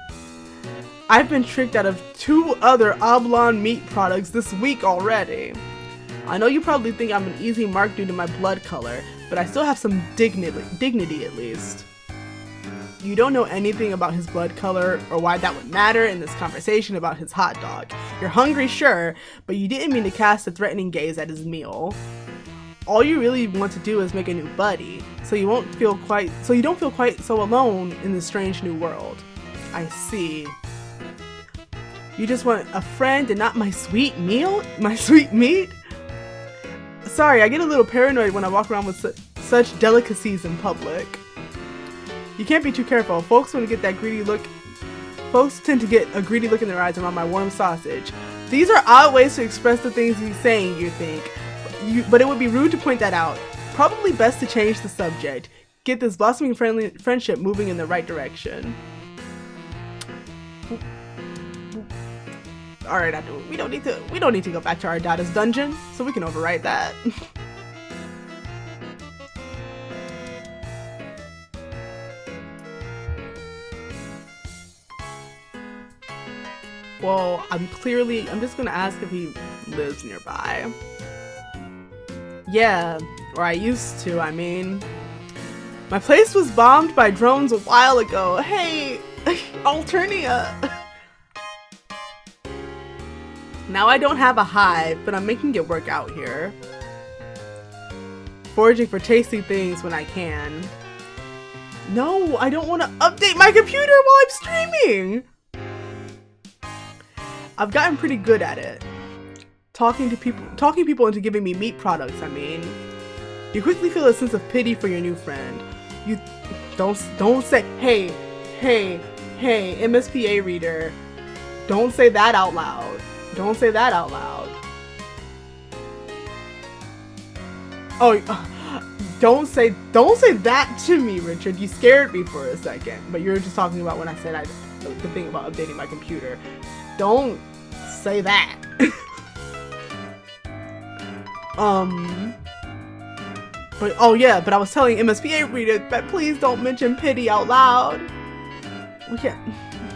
[SPEAKER 1] I've been tricked out of 2 other Oblong meat products this week already. I know you probably think I'm an easy mark due to my blood color, but I still have some dignity at least. You don't know anything about his blood color or why that would matter in this conversation about his hot dog. You're hungry, sure, but you didn't mean to cast a threatening gaze at his meal. All you really want to do is make a new buddy, so you don't feel quite so alone in this strange new world. I see. You just want a friend and not my sweet meal? My sweet meat? Sorry, I get a little paranoid when I walk around with such delicacies in public. You can't be too careful. Folks tend to get a greedy look in their eyes around my warm sausage. These are odd ways to express the things he's saying, you think. But it would be rude to point that out. Probably best to change the subject. Get this blossoming friendship moving in the right direction. Alright, we don't need to go back to Ardata's dungeon, so we can overwrite that. Well, I'm just gonna ask if he lives nearby. Yeah, or I used to, I mean. My place was bombed by drones a while ago. Hey, Alternia. Now I don't have a hive, but I'm making it work out here. Foraging for tasty things when I can. No, I don't want to update my computer while I'm streaming! I've gotten pretty good at it. Talking people into giving me meat products, I mean. You quickly feel a sense of pity for your new friend. You don't say, hey, MSPA reader. Don't say that out loud. Don't say that out loud. Oh, don't say that to me, Richard. You scared me for a second. But you're just talking about when I said the thing about updating my computer. Don't say that. But oh yeah, but I was telling MSPA reader that please don't mention pity out loud. We can't.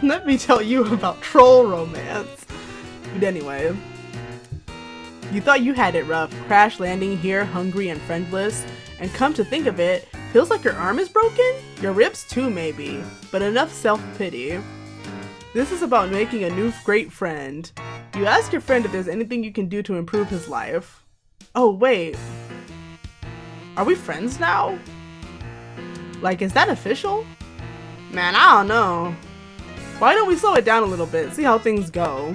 [SPEAKER 1] Let me tell you about troll romance. But anyway, You thought you had it rough, crash landing here hungry and friendless, and come to think of it, feels like your arm is broken? Your ribs too maybe, but enough self-pity. This is about making a new great friend. You ask your friend if there's anything you can do to improve his life. Oh wait, are we friends now? Like, is that official? Man, I don't know. Why don't we slow it down a little bit, see how things go?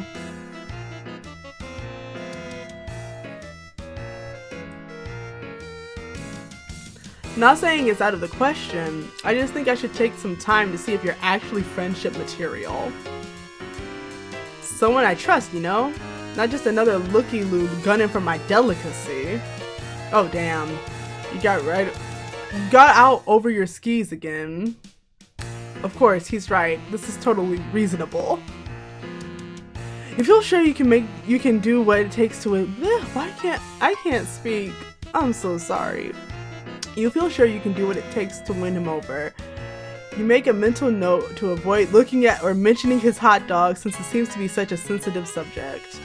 [SPEAKER 1] Not saying it's out of the question, I just think I should take some time to see if you're actually friendship material. Someone I trust, you know? Not just another looky-loo gunning for my delicacy. Oh damn, you got out over your skis again. Of course, he's right, this is totally reasonable. If you're sure you can do what it takes to I can't speak. I'm so sorry. You feel sure you can do what it takes to win him over. You make a mental note to avoid looking at or mentioning his hot dog since it seems to be such a sensitive subject.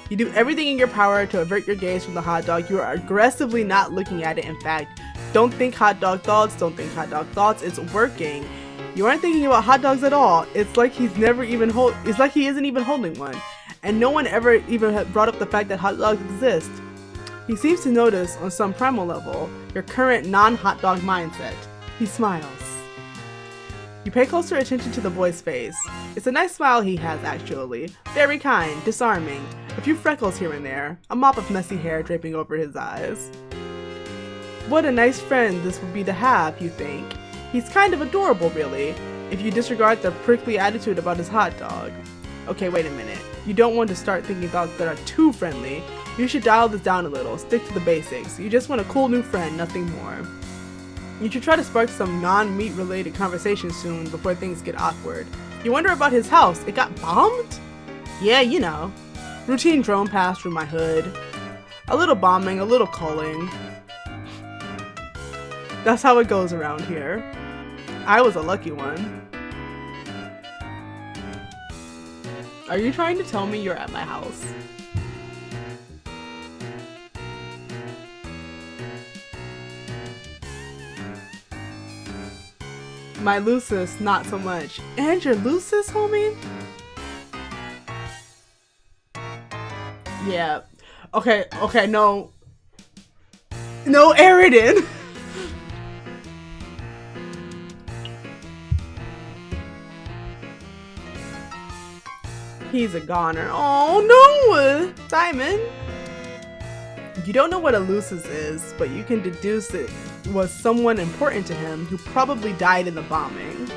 [SPEAKER 1] You do everything in your power to avert your gaze from the hot dog. You are aggressively not looking at it. In fact, don't think hot dog thoughts, don't think hot dog thoughts. It's working. You aren't thinking about hot dogs at all. It's like he isn't even holding one. And no one ever even brought up the fact that hot dogs exist. He seems to notice, on some primal level, your current non-hot dog mindset. He smiles. You pay closer attention to the boy's face. It's a nice smile he has, actually. Very kind, disarming. A few freckles here and there. A mop of messy hair draping over his eyes. What a nice friend this would be to have, you think. He's kind of adorable, really, if you disregard the prickly attitude about his hot dog. Okay, wait a minute. You don't want to start thinking thoughts that are too friendly. You should dial this down a little, stick to the basics. You just want a cool new friend, nothing more. You should try to spark some non-meat related conversation soon before things get awkward. You wonder about his house, it got bombed? Yeah, you know. Routine drone pass through my hood. A little bombing, a little culling. That's how it goes around here. I was a lucky one. Are you trying to tell me you're at my house? My Lucis, not so much. And your Lucis, homie? Yeah. Okay, no. No, Aridin! He's a goner. Oh no! Simon! You don't know what a Lucis is, but you can deduce it was someone important to him who probably died in the bombing.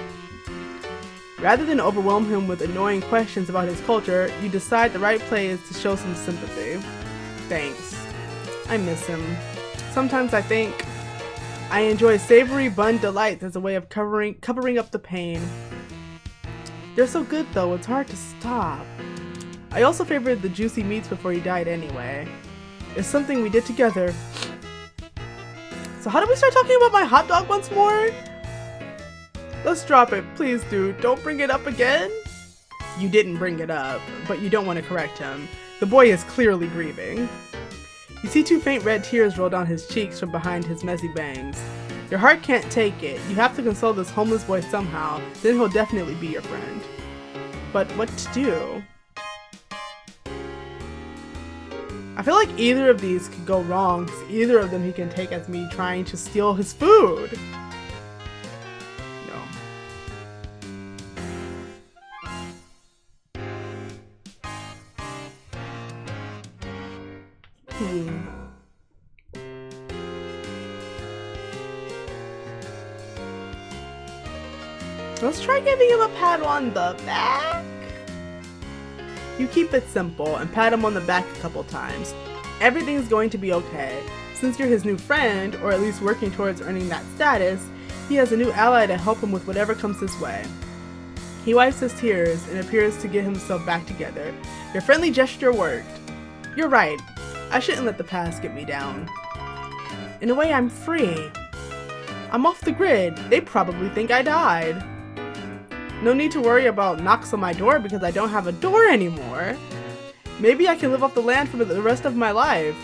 [SPEAKER 1] Rather than overwhelm him with annoying questions about his culture, you decide the right play is to show some sympathy. Thanks. I miss him. Sometimes I think I enjoy savory bun delights as a way of covering up the pain. They're so good though, it's hard to stop. I also favored the juicy meats before he died anyway. It's something we did together. So how do we start talking about my hot dog once more? Let's drop it, please dude. Don't bring it up again. You didn't bring it up, but you don't want to correct him. The boy is clearly grieving. You see two faint red tears roll down his cheeks from behind his messy bangs. Your heart can't take it. You have to console this homeless boy somehow, then he'll definitely be your friend. But what to do? I feel like either of these could go wrong, because either of them he can take as me trying to steal his food. No. Let's try giving him a pat on the back. You keep it simple and pat him on the back a couple times. Everything's going to be okay. Since you're his new friend, or at least working towards earning that status, he has a new ally to help him with whatever comes his way. He wipes his tears and appears to get himself back together. Your friendly gesture worked. You're right. I shouldn't let the past get me down. In a way, I'm free. I'm off the grid. They probably think I died. No need to worry about knocks on my door because I don't have a door anymore. Maybe I can live off the land for the rest of my life,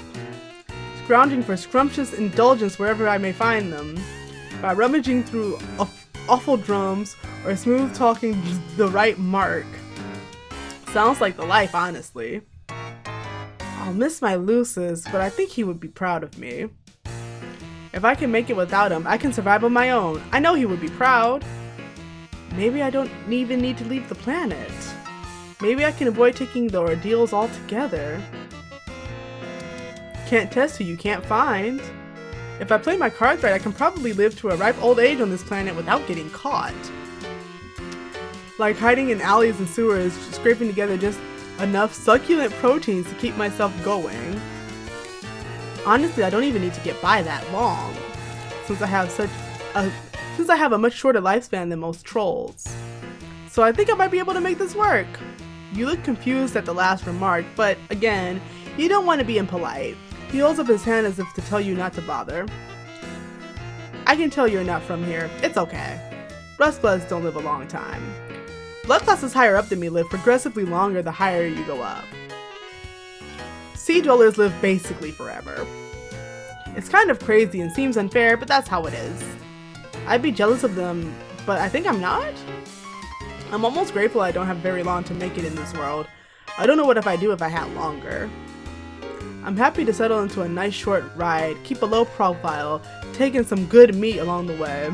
[SPEAKER 1] scrounging for scrumptious indulgence wherever I may find them, by rummaging through awful drums or smooth talking the right mark. Sounds like the life, honestly. I'll miss my Lucis, but I think he would be proud of me. If I can make it without him, I can survive on my own. I know he would be proud. Maybe I don't even need to leave the planet. Maybe I can avoid taking the ordeals altogether. Can't test who you can't find. If I play my cards right, I can probably live to a ripe old age on this planet without getting caught. Like hiding in alleys and sewers, scraping together just enough succulent proteins to keep myself going. Honestly, I don't even need to get by that long, since I have a much shorter lifespan than most trolls. So I think I might be able to make this work. You look confused at the last remark, but again, you don't want to be impolite. He holds up his hand as if to tell you not to bother. I can tell you're not from here. It's okay. Rustbloods don't live a long time. Blood classes higher up than me live progressively longer the higher you go up. Sea dwellers live basically forever. It's kind of crazy and seems unfair, but that's how it is. I'd be jealous of them, but I think I'm not? I'm almost grateful I don't have very long to make it in this world. I don't know what I do if I had longer. I'm happy to settle into a nice short ride, keep a low profile, taking some good meat along the way.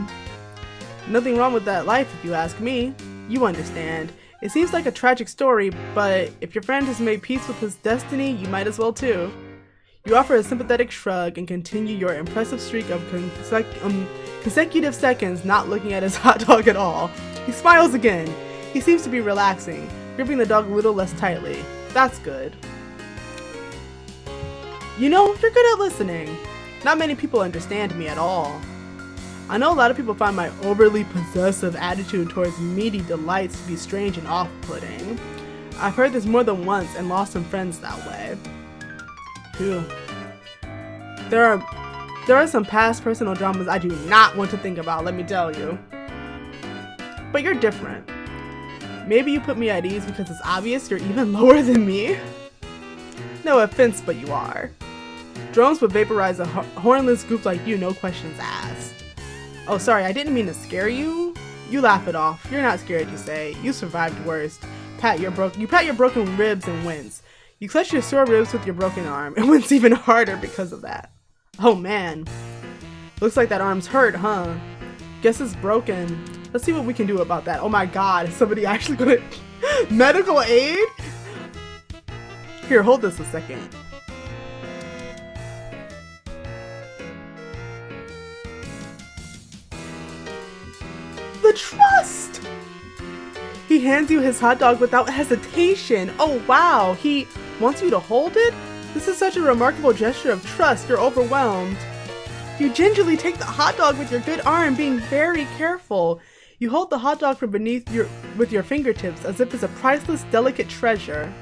[SPEAKER 1] Nothing wrong with that life if you ask me. You understand. It seems like a tragic story, but if your friend has made peace with his destiny, you might as well too. You offer a sympathetic shrug and continue your impressive streak of consecutive seconds not looking at his hot dog at all. He smiles again. He seems to be relaxing, gripping the dog a little less tightly. That's good. You know, you're good at listening. Not many people understand me at all. I know a lot of people find my overly possessive attitude towards meaty delights to be strange and off-putting. I've heard this more than once and lost some friends that way. Phew. There are some past personal dramas I do not want to think about, let me tell you. But you're different. Maybe you put me at ease because it's obvious you're even lower than me? No offense, but you are. Drones would vaporize a hornless goop like you, no questions asked. Oh, sorry, I didn't mean to scare you. You laugh it off. You're not scared, you say. You survived worse. You pat your broken ribs and wince. You clutch your sore ribs with your broken arm and wince even harder because of that. Oh man. Looks like that arm's hurt, huh? Guess it's broken. Let's see what we can do about that. Oh my god, is somebody actually gonna medical aid? Here, hold this a second. The trust! He hands you his hot dog without hesitation. Oh wow, he wants you to hold it? This is such a remarkable gesture of trust, you're overwhelmed. You gingerly take the hot dog with your good arm, being very careful. You hold the hot dog from with your fingertips as if it's a priceless, delicate treasure.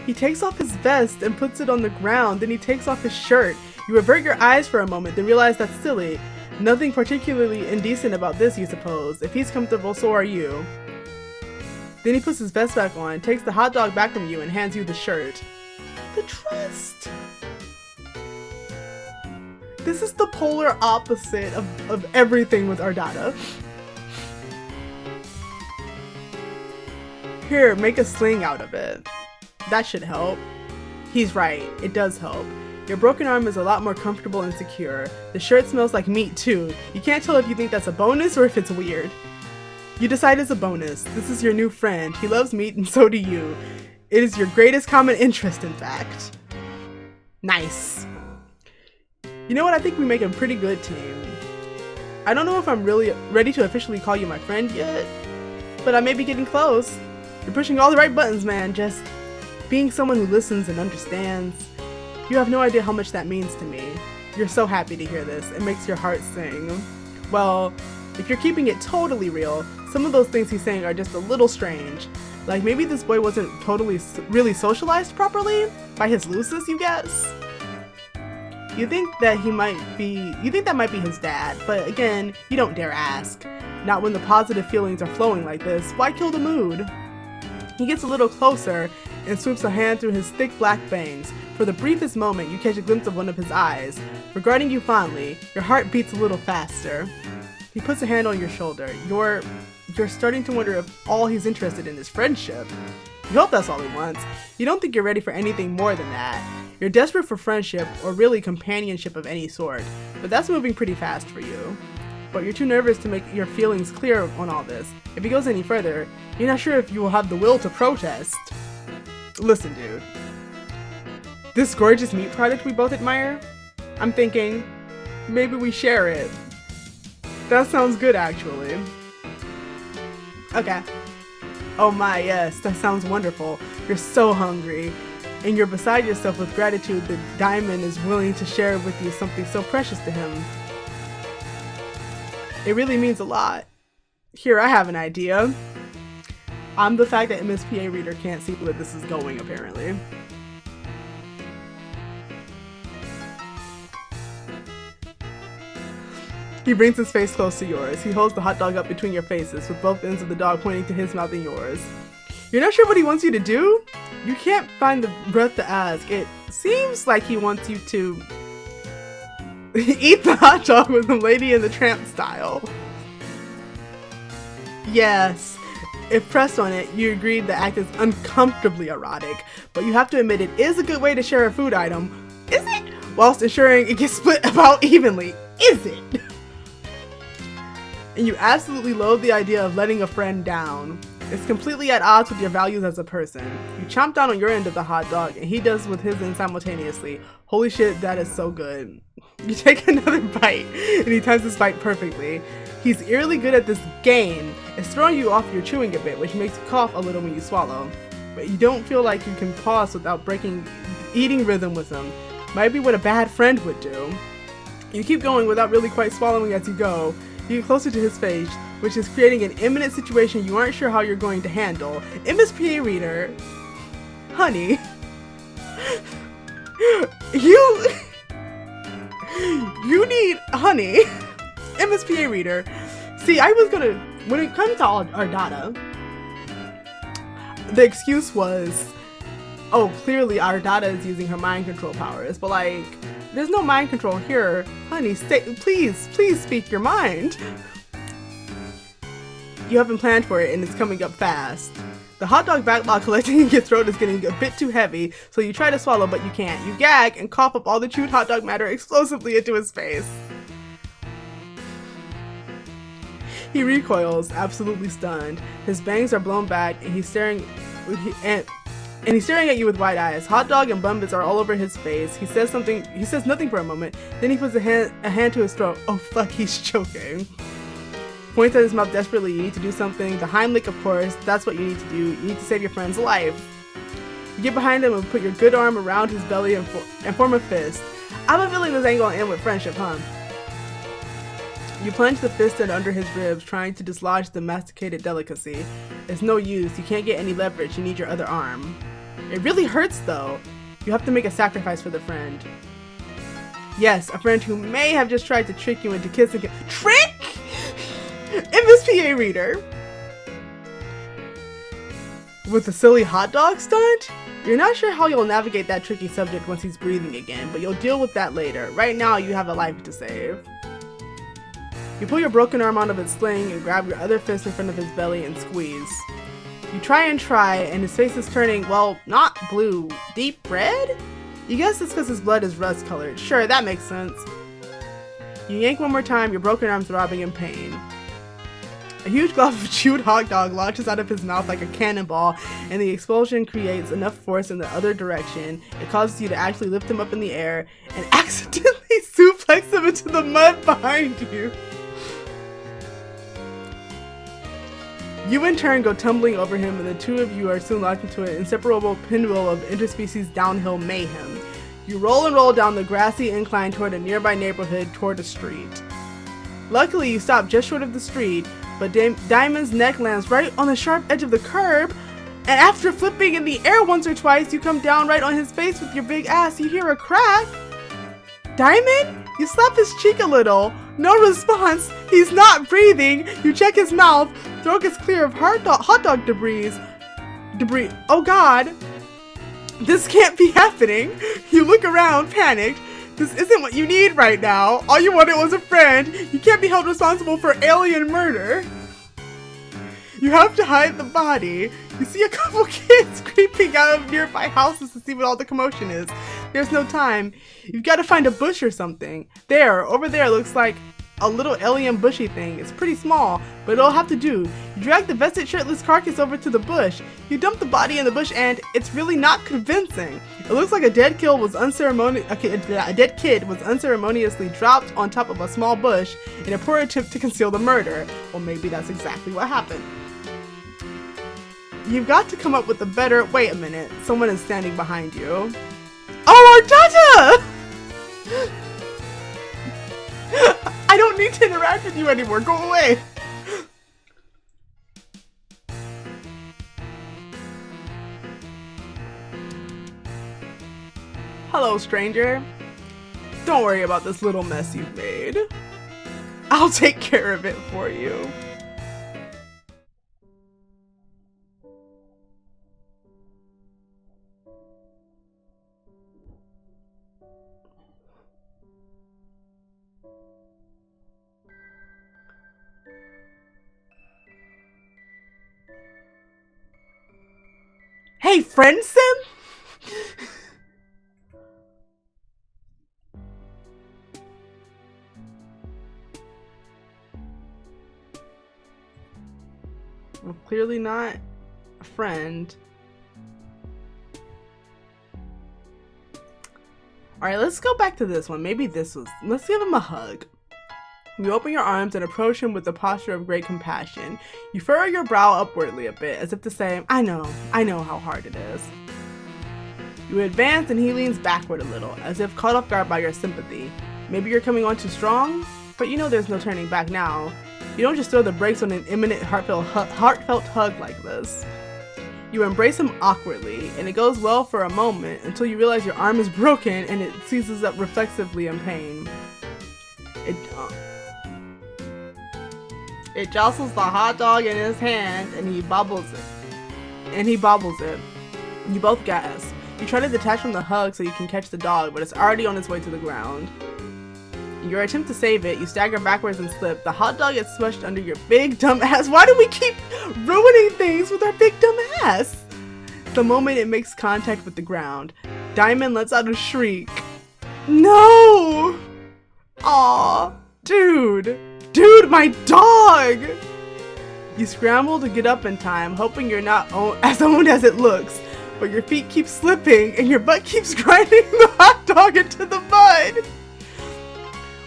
[SPEAKER 1] He takes off his vest and puts it on the ground, then he takes off his shirt. You avert your eyes for a moment, then realize that's silly. Nothing particularly indecent about this, you suppose. If he's comfortable, so are you. Then he puts his vest back on, takes the hot dog back from you, and hands you the shirt. The trust! This is the polar opposite of everything with Ardata. Here, make a sling out of it. That should help. He's right, it does help. Your broken arm is a lot more comfortable and secure. The shirt smells like meat too. You can't tell if you think that's a bonus or if it's weird. You decide it's a bonus. This is your new friend. He loves meat and so do you. It is your greatest common interest, in fact. Nice. You know what? I think we make a pretty good team. I don't know if I'm really ready to officially call you my friend yet, but I may be getting close. You're pushing all the right buttons, man. Just being someone who listens and understands. You have no idea how much that means to me. You're so happy to hear this. It makes your heart sing. Well, if you're keeping it totally real, some of those things he's saying are just a little strange. Like maybe this boy wasn't really socialized properly by his Lucis, you guess? You think that might be his dad, but again, you don't dare ask. Not when the positive feelings are flowing like this. Why kill the mood? He gets a little closer and swoops a hand through his thick black bangs. For the briefest moment, you catch a glimpse of one of his eyes. Regarding you fondly, your heart beats a little faster. He puts a hand on your shoulder. You're starting to wonder if all he's interested in is friendship. You hope that's all he wants. You don't think you're ready for anything more than that. You're desperate for friendship, or really companionship of any sort, but that's moving pretty fast for you. But you're too nervous to make your feelings clear on all this. If he goes any further, you're not sure if you will have the will to protest. Listen, dude. This gorgeous meat product we both admire? I'm thinking, maybe we share it. That sounds good, actually. Okay. Oh my, yes, that sounds wonderful. You're so hungry. And you're beside yourself with gratitude that Diemen is willing to share with you something so precious to him. It really means a lot. Here, I have an idea. I'm the fact that MSPA Reader can't see where this is going, apparently. He brings his face close to yours. He holds the hot dog up between your faces, with both ends of the dog pointing to his mouth and yours. You're not sure what he wants you to do? You can't find the breath to ask. It seems like he wants you to eat the hot dog with the Lady and the Tramp style. Yes. If pressed on it, you agreed the act is uncomfortably erotic, but you have to admit it is a good way to share a food item. Is it? Whilst ensuring it gets split about evenly. Is it? And you absolutely loathe the idea of letting a friend down. It's completely at odds with your values as a person. You chomp down on your end of the hot dog, and he does with his end simultaneously. Holy shit, that is so good. You take another bite, and he times his bite perfectly. He's eerily good at this game. It's throwing you off your chewing a bit, which makes you cough a little when you swallow. But you don't feel like you can pause without breaking eating rhythm with him. Might be what a bad friend would do. You keep going without really quite swallowing as you go. You get closer to his face, which is creating an imminent situation you aren't sure how you're going to handle. MSPA Reader, honey, you need honey. MSPA Reader. See, I was gonna, when it comes to Ardata, the excuse was, oh, clearly Ardata is using her mind control powers, but like, there's no mind control here. Honey, please speak your mind. You haven't planned for it and it's coming up fast. The hot dog backlog collecting in your throat is getting a bit too heavy, so you try to swallow but you can't. You gag and cough up all the chewed hot dog matter explosively into his face. He recoils, absolutely stunned. His bangs are blown back and he's staring at you with wide eyes. Hot dog and bun bits are all over his face. He says nothing for a moment, then he puts a hand to his throat. Oh fuck, he's choking. Points at his mouth desperately. You need to do something. The Heimlich, of course, that's what you need to do. You need to save your friend's life. You get behind him and put your good arm around his belly and form a fist. I have a feeling this ain't gonna end with friendship, huh? You plunge the fist in under his ribs, trying to dislodge the masticated delicacy. It's no use. You can't get any leverage. You need your other arm. It really hurts, though. You have to make a sacrifice for the friend. Yes, a friend who may have just tried to trick you into kissing. Trick? MSPA Reader. With a silly hot dog stunt? You're not sure how you'll navigate that tricky subject once he's breathing again, but you'll deal with that later. Right now, you have a life to save. You pull your broken arm out of its sling and grab your other fist in front of his belly and squeeze. You try, and his face is turning, well, not blue, deep red? You guess it's because his blood is rust colored. Sure, that makes sense. You yank one more time, your broken arm throbbing in pain. A huge glob of chewed hot dog launches out of his mouth like a cannonball, and the explosion creates enough force in the other direction. It causes you to actually lift him up in the air and accidentally suplex him into the mud behind you. You in turn go tumbling over him, and the two of you are soon locked into an inseparable pinwheel of interspecies downhill mayhem. You roll and roll down the grassy incline toward a nearby neighborhood toward a street. Luckily, you stop just short of the street, but Diemen's neck lands right on the sharp edge of the curb, and after flipping in the air once or twice, you come down right on his face with your big ass. You hear a crack. Diemen? You slap his cheek a little. No response. He's not breathing. You check his mouth. Throat gets clear of hot dog debris. Debris. Oh God! This can't be happening! You look around, panicked. This isn't what you need right now. All you wanted was a friend. You can't be held responsible for alien murder. You have to hide the body. You see a couple kids creeping out of nearby houses to see what all the commotion is. There's no time. You've got to find a bush or something. There, over there looks like a little alien bushy thing. It's pretty small, but it'll have to do. You drag the vested shirtless carcass over to the bush. You dump the body in the bush and it's really not convincing. It looks like a dead kid was unceremoniously dropped on top of a small bush in a poor attempt to conceal the murder. Well, maybe that's exactly what happened. You've got to come up with a better... Wait a minute. Someone is standing behind you. Oh, Ardata! I don't need to interact with you anymore. Go away. Hello, stranger. Don't worry about this little mess you've made. I'll take care of it for you. Hey, Friendsim? Well, clearly not a friend. Alright, let's go back to this one. Maybe this was... Let's give him a hug. You open your arms and approach him with a posture of great compassion. You furrow your brow upwardly a bit, as if to say, I know how hard it is. You advance and he leans backward a little, as if caught off guard by your sympathy. Maybe you're coming on too strong, but you know there's no turning back now. You don't just throw the brakes on an imminent heartfelt hug like this. You embrace him awkwardly, and it goes well for a moment until you realize your arm is broken and it seizes up reflexively in pain. It jostles the hot dog in his hand and he bobbles it. You both gasp. You try to detach from the hug so you can catch the dog, but it's already on its way to the ground. In your attempt to save it, you stagger backwards and slip. The hot dog gets smushed under your big dumb ass. Why do we keep ruining things with our big dumb ass? The moment it makes contact with the ground, Diemen lets out a shriek. No! Aw, dude, my dog! You scramble to get up in time, hoping you're not as owned as it looks, but your feet keep slipping and your butt keeps grinding the hot dog into the mud.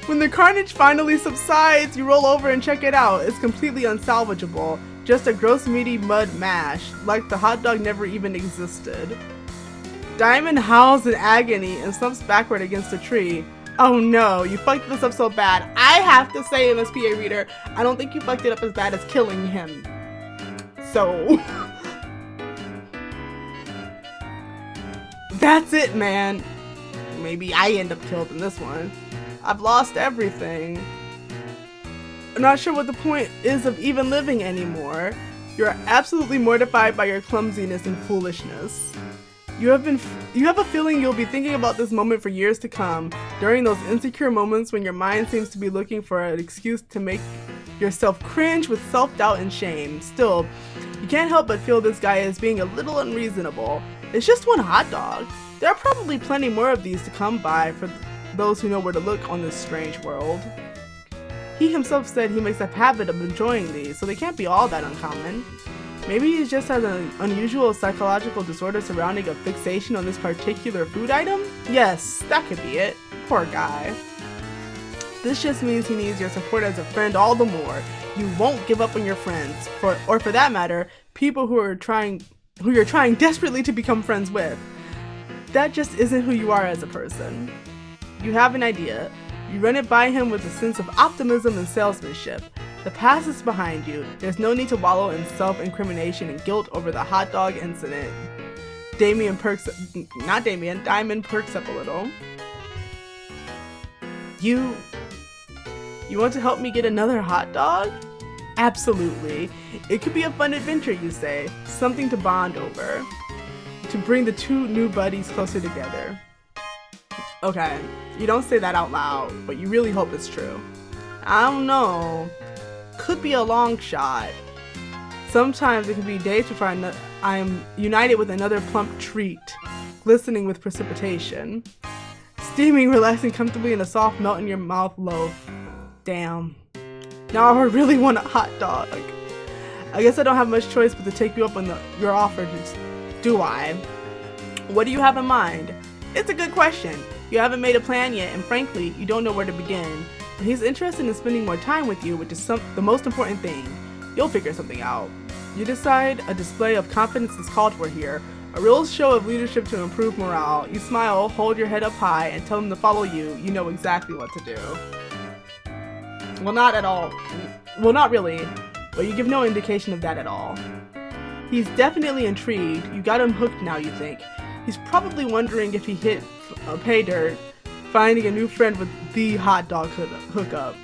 [SPEAKER 1] When the carnage finally subsides, you roll over and check it out. It's completely unsalvageable, just a gross meaty mud mash, like the hot dog never even existed. Diemen howls in agony and slumps backward against a tree. Oh no, you fucked this up so bad. I have to say, MSPA reader, I don't think you fucked it up as bad as killing him. So... That's it, man. Maybe I end up killed in this one. I've lost everything. I'm not sure what the point is of even living anymore. You're absolutely mortified by your clumsiness and foolishness. You have a feeling you'll be thinking about this moment for years to come, during those insecure moments when your mind seems to be looking for an excuse to make yourself cringe with self-doubt and shame. Still, you can't help but feel this guy is being a little unreasonable. It's just one hot dog. There are probably plenty more of these to come by for those who know where to look on this strange world. He himself said he makes a habit of enjoying these, so they can't be all that uncommon. Maybe he just has an unusual psychological disorder surrounding a fixation on this particular food item? Yes, that could be it. Poor guy. This just means he needs your support as a friend all the more. You won't give up on your friends, or for that matter, people who you're trying desperately to become friends with. That just isn't who you are as a person. You have an idea. You run it by him with a sense of optimism and salesmanship. The past is behind you. There's no need to wallow in self-incrimination and guilt over the hot dog incident. Diemen perks up a little. You want to help me get another hot dog? Absolutely. It could be a fun adventure, you say. Something to bond over. To bring the two new buddies closer together. Okay, you don't say that out loud, but you really hope it's true. I don't know. Could be a long shot. Sometimes it can be days before I am united with another plump treat, glistening with precipitation. Steaming, relaxing comfortably in a soft melt in your mouth loaf. Damn. Now I really want a hot dog. I guess I don't have much choice but to take you up on your offer, do I? What do you have in mind? It's a good question. You haven't made a plan yet, and frankly, you don't know where to begin. But he's interested in spending more time with you, which is the most important thing. You'll figure something out. You decide a display of confidence is called for here. A real show of leadership to improve morale. You smile, hold your head up high, and tell him to follow you. You know exactly what to do. Well, not at all. Well, not really. But you give no indication of that at all. He's definitely intrigued. You got him hooked now, you think. He's probably wondering if he hit a pay dirt, finding a new friend with the hot dog hookup.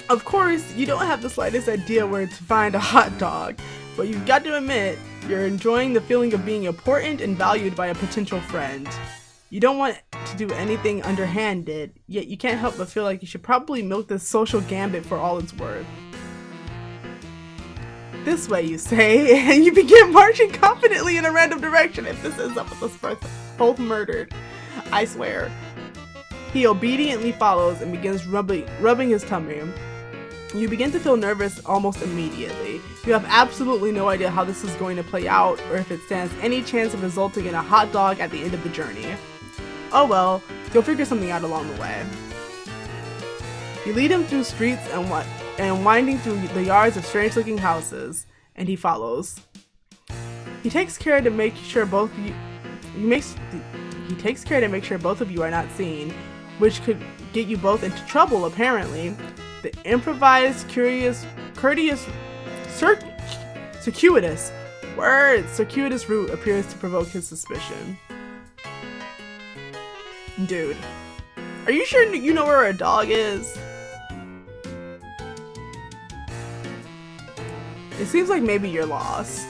[SPEAKER 1] Of course, you don't have the slightest idea where to find a hot dog, but you've got to admit, you're enjoying the feeling of being important and valued by a potential friend. You don't want to do anything underhanded, yet you can't help but feel like you should probably milk this social gambit for all it's worth. This way, you say, and you begin marching confidently in a random direction. If this ends up with us both murdered, I swear. He obediently follows and begins rubbing his tummy. You begin to feel nervous almost immediately. You have absolutely no idea how this is going to play out or if it stands any chance of resulting in a hot dog at the end of the journey. Oh well, you'll figure something out along the way. You lead him through streets and winding through the yards of strange-looking houses, and he follows. He takes care to make sure both of you are not seen, which could get you both into trouble, apparently. The improvised, circuitous route appears to provoke his suspicion. Dude, are you sure you know where a dog is? It seems like maybe you're lost.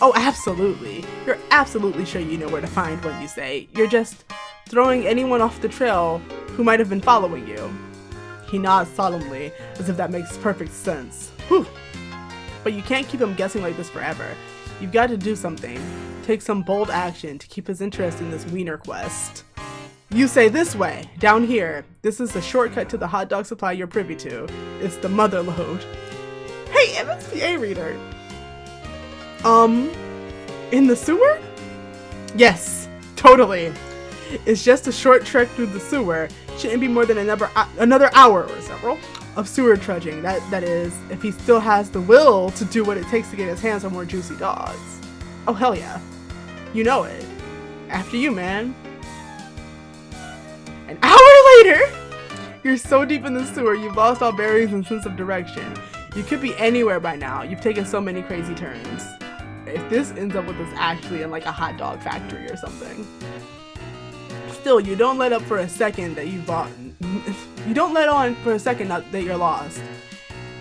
[SPEAKER 1] Oh, absolutely. You're absolutely sure you know where to find one, you say. You're just throwing anyone off the trail who might have been following you. He nods solemnly, as if that makes perfect sense. Whew. But you can't keep him guessing like this forever. You've got to do something. Take some bold action to keep his interest in this wiener quest. You say this way, down here. This is the shortcut to the hot dog supply you're privy to. It's the mother lode. Hey, MSPA reader. In the sewer? Yes, totally. It's just a short trek through the sewer. Shouldn't be more than another hour or several of sewer trudging. That is, if he still has the will to do what it takes to get his hands on more juicy dogs. Oh, hell yeah. You know it. After you, man. An hour later, you're so deep in the sewer, you've lost all bearings and sense of direction. You could be anywhere by now. You've taken so many crazy turns. If this ends up with us actually in like a hot dog factory or something. Still, you don't let up for a second that you don't let on for a second that you're lost.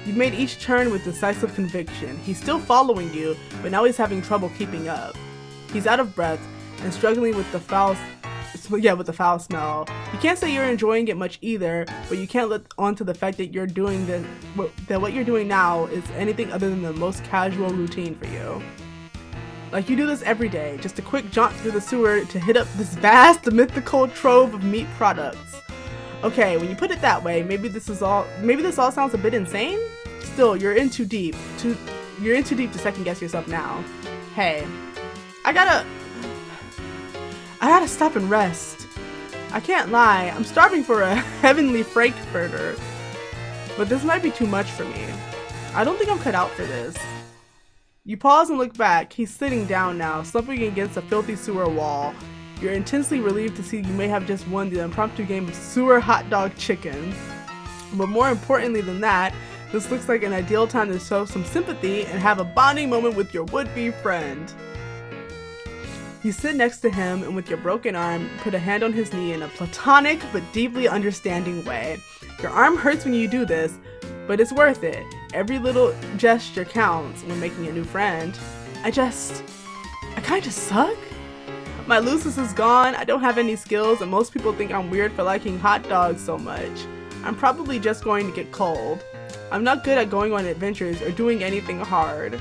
[SPEAKER 1] You've made each turn with decisive conviction. He's still following you, but now he's having trouble keeping up. He's out of breath and struggling with the foul smell. You can't say you're enjoying it much either, but you can't let on to the fact that what you're doing now is anything other than the most casual routine for you. Like you do this every day, just a quick jaunt through the sewer to hit up this vast mythical trove of meat products. Okay, when you put it that way, maybe this all sounds a bit insane? Still, you're in too deep to second guess yourself now. Hey, I gotta stop and rest. I can't lie, I'm starving for a heavenly frankfurter. But this might be too much for me. I don't think I'm cut out for this. You pause and look back. He's sitting down now, slumping against a filthy sewer wall. You're intensely relieved to see you may have just won the impromptu game of sewer hot dog chicken. But more importantly than that, this looks like an ideal time to show some sympathy and have a bonding moment with your would-be friend. You sit next to him and with your broken arm, put a hand on his knee in a platonic but deeply understanding way. Your arm hurts when you do this, but it's worth it. Every little gesture counts when making a new friend. I kinda suck. My looseness is gone, I don't have any skills, and most people think I'm weird for liking hot dogs so much. I'm probably just going to get cold. I'm not good at going on adventures or doing anything hard.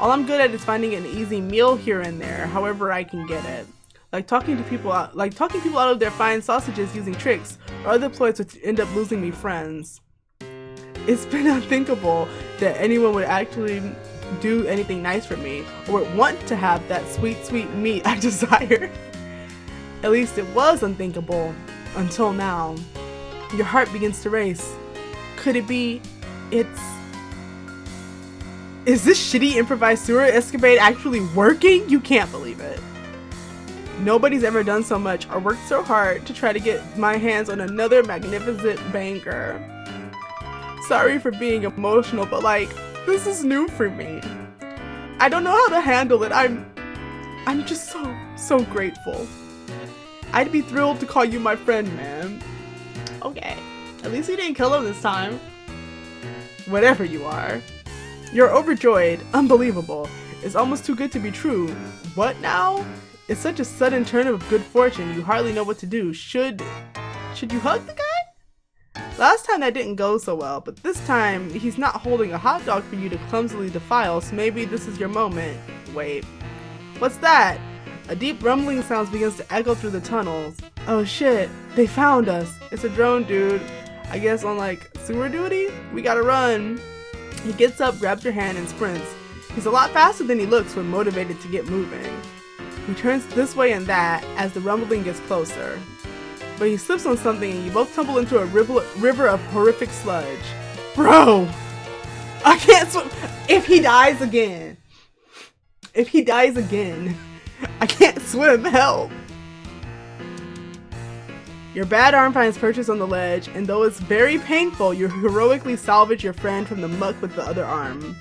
[SPEAKER 1] All I'm good at is finding an easy meal here and there, however I can get it. Like talking people out of their fine sausages using tricks or other ploys which end up losing me friends. It's been unthinkable that anyone would actually do anything nice for me or would want to have that sweet, sweet meat I desire. At least it was unthinkable until now. Your heart begins to race. Could it be Is this shitty improvised sewer escapade actually working? You can't believe it. Nobody's ever done so much or worked so hard to try to get my hands on another magnificent banger. Sorry for being emotional, but like, this is new for me. I don't know how to handle it. I'm just so grateful. I'd be thrilled to call you my friend, man. Okay, at least you didn't kill him this time. Whatever you are. You're overjoyed, unbelievable. It's almost too good to be true. What now? It's such a sudden turn of good fortune, you hardly know what to do. Should you hug the guy? Last time that didn't go so well, but this time he's not holding a hot dog for you to clumsily defile, so maybe this is your moment. Wait, what's that? A deep rumbling sound begins to echo through the tunnels. Oh shit, they found us. It's a drone dude. I guess on like sewer duty? We gotta run. He gets up, grabs your hand, and sprints. He's a lot faster than he looks when motivated to get moving. He turns this way and that as the rumbling gets closer. But he slips on something and you both tumble into a river of horrific sludge. Bro! I can't swim! If he dies again, I can't swim, help! Your bad arm finds purchase on the ledge, and though it's very painful, you heroically salvage your friend from the muck with the other arm.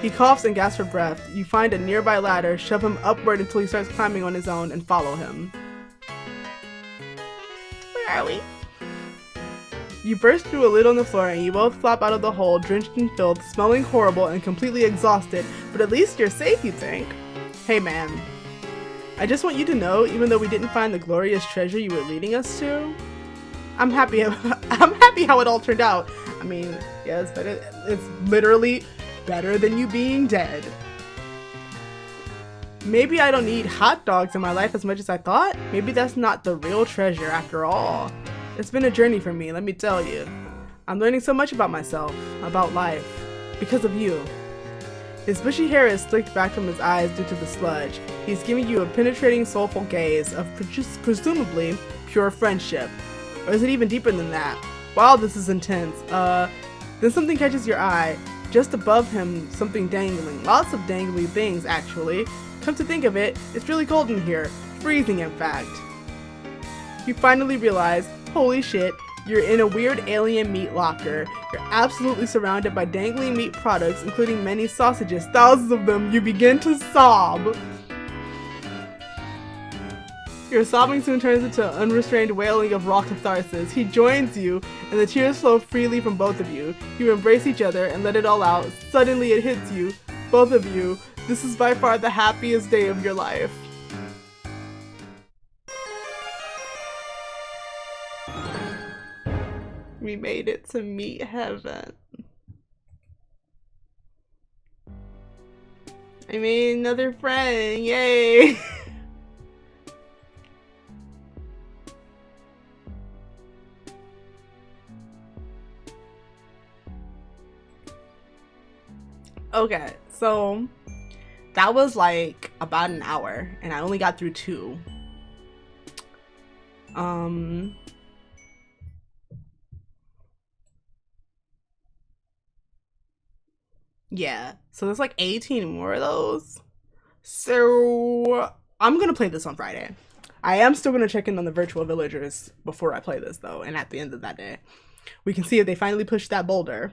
[SPEAKER 1] He coughs and gasps for breath. You find a nearby ladder, shove him upward until he starts climbing on his own, and follow him. Where are we? You burst through a lid on the floor, and you both flop out of the hole, drenched in filth, smelling horrible and completely exhausted, but at least you're safe, you think. Hey man, I just want you to know, even though we didn't find the glorious treasure you were leading us to, I'm happy how it all turned out. I mean, yes, but it's literally better than you being dead. Maybe I don't need hot dogs in my life as much as I thought. Maybe that's not the real treasure after all. It's been a journey for me, let me tell you. I'm learning so much about myself, about life, because of you. His bushy hair is slicked back from his eyes due to the sludge. He's giving you a penetrating, soulful gaze of presumably pure friendship. Or is it even deeper than that? Wow, this is intense. Then something catches your eye. Just above him, something dangling. Lots of dangly things, actually. Come to think of it, it's really cold in here. Freezing, in fact. You finally realize, holy shit, you're in a weird alien meat locker. You're absolutely surrounded by dangling meat products, including many sausages, thousands of them. You begin to sob. Your sobbing soon turns into unrestrained wailing of raw catharsis. He joins you, and the tears flow freely from both of you. You embrace each other and let it all out. Suddenly it hits you, both of you. This is by far the happiest day of your life. We made it to meet heaven. I made another friend, yay! Okay, so that was like about an hour and I only got through 2. Yeah, so there's like 18 more of those. So I'm gonna play this on Friday. I am still gonna check in on the virtual villagers before I play this though, and at the end of that day, we can see if they finally push that boulder.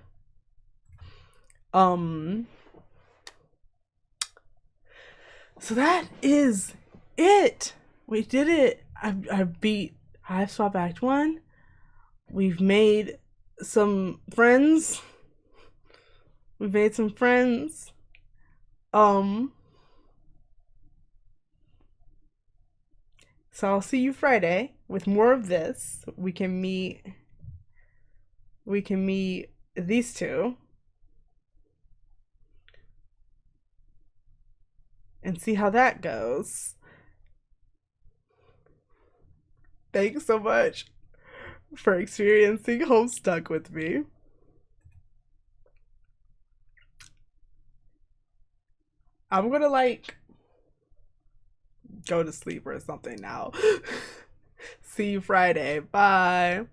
[SPEAKER 1] So that is it. We did it. I beat Hive Swap Act 1. We've made some friends. We made some friends. Um, so I'll see you Friday with more of this. We can meet these two and see how that goes. Thanks so much for experiencing Homestuck with me. I'm gonna go to sleep or something now. See you Friday. Bye.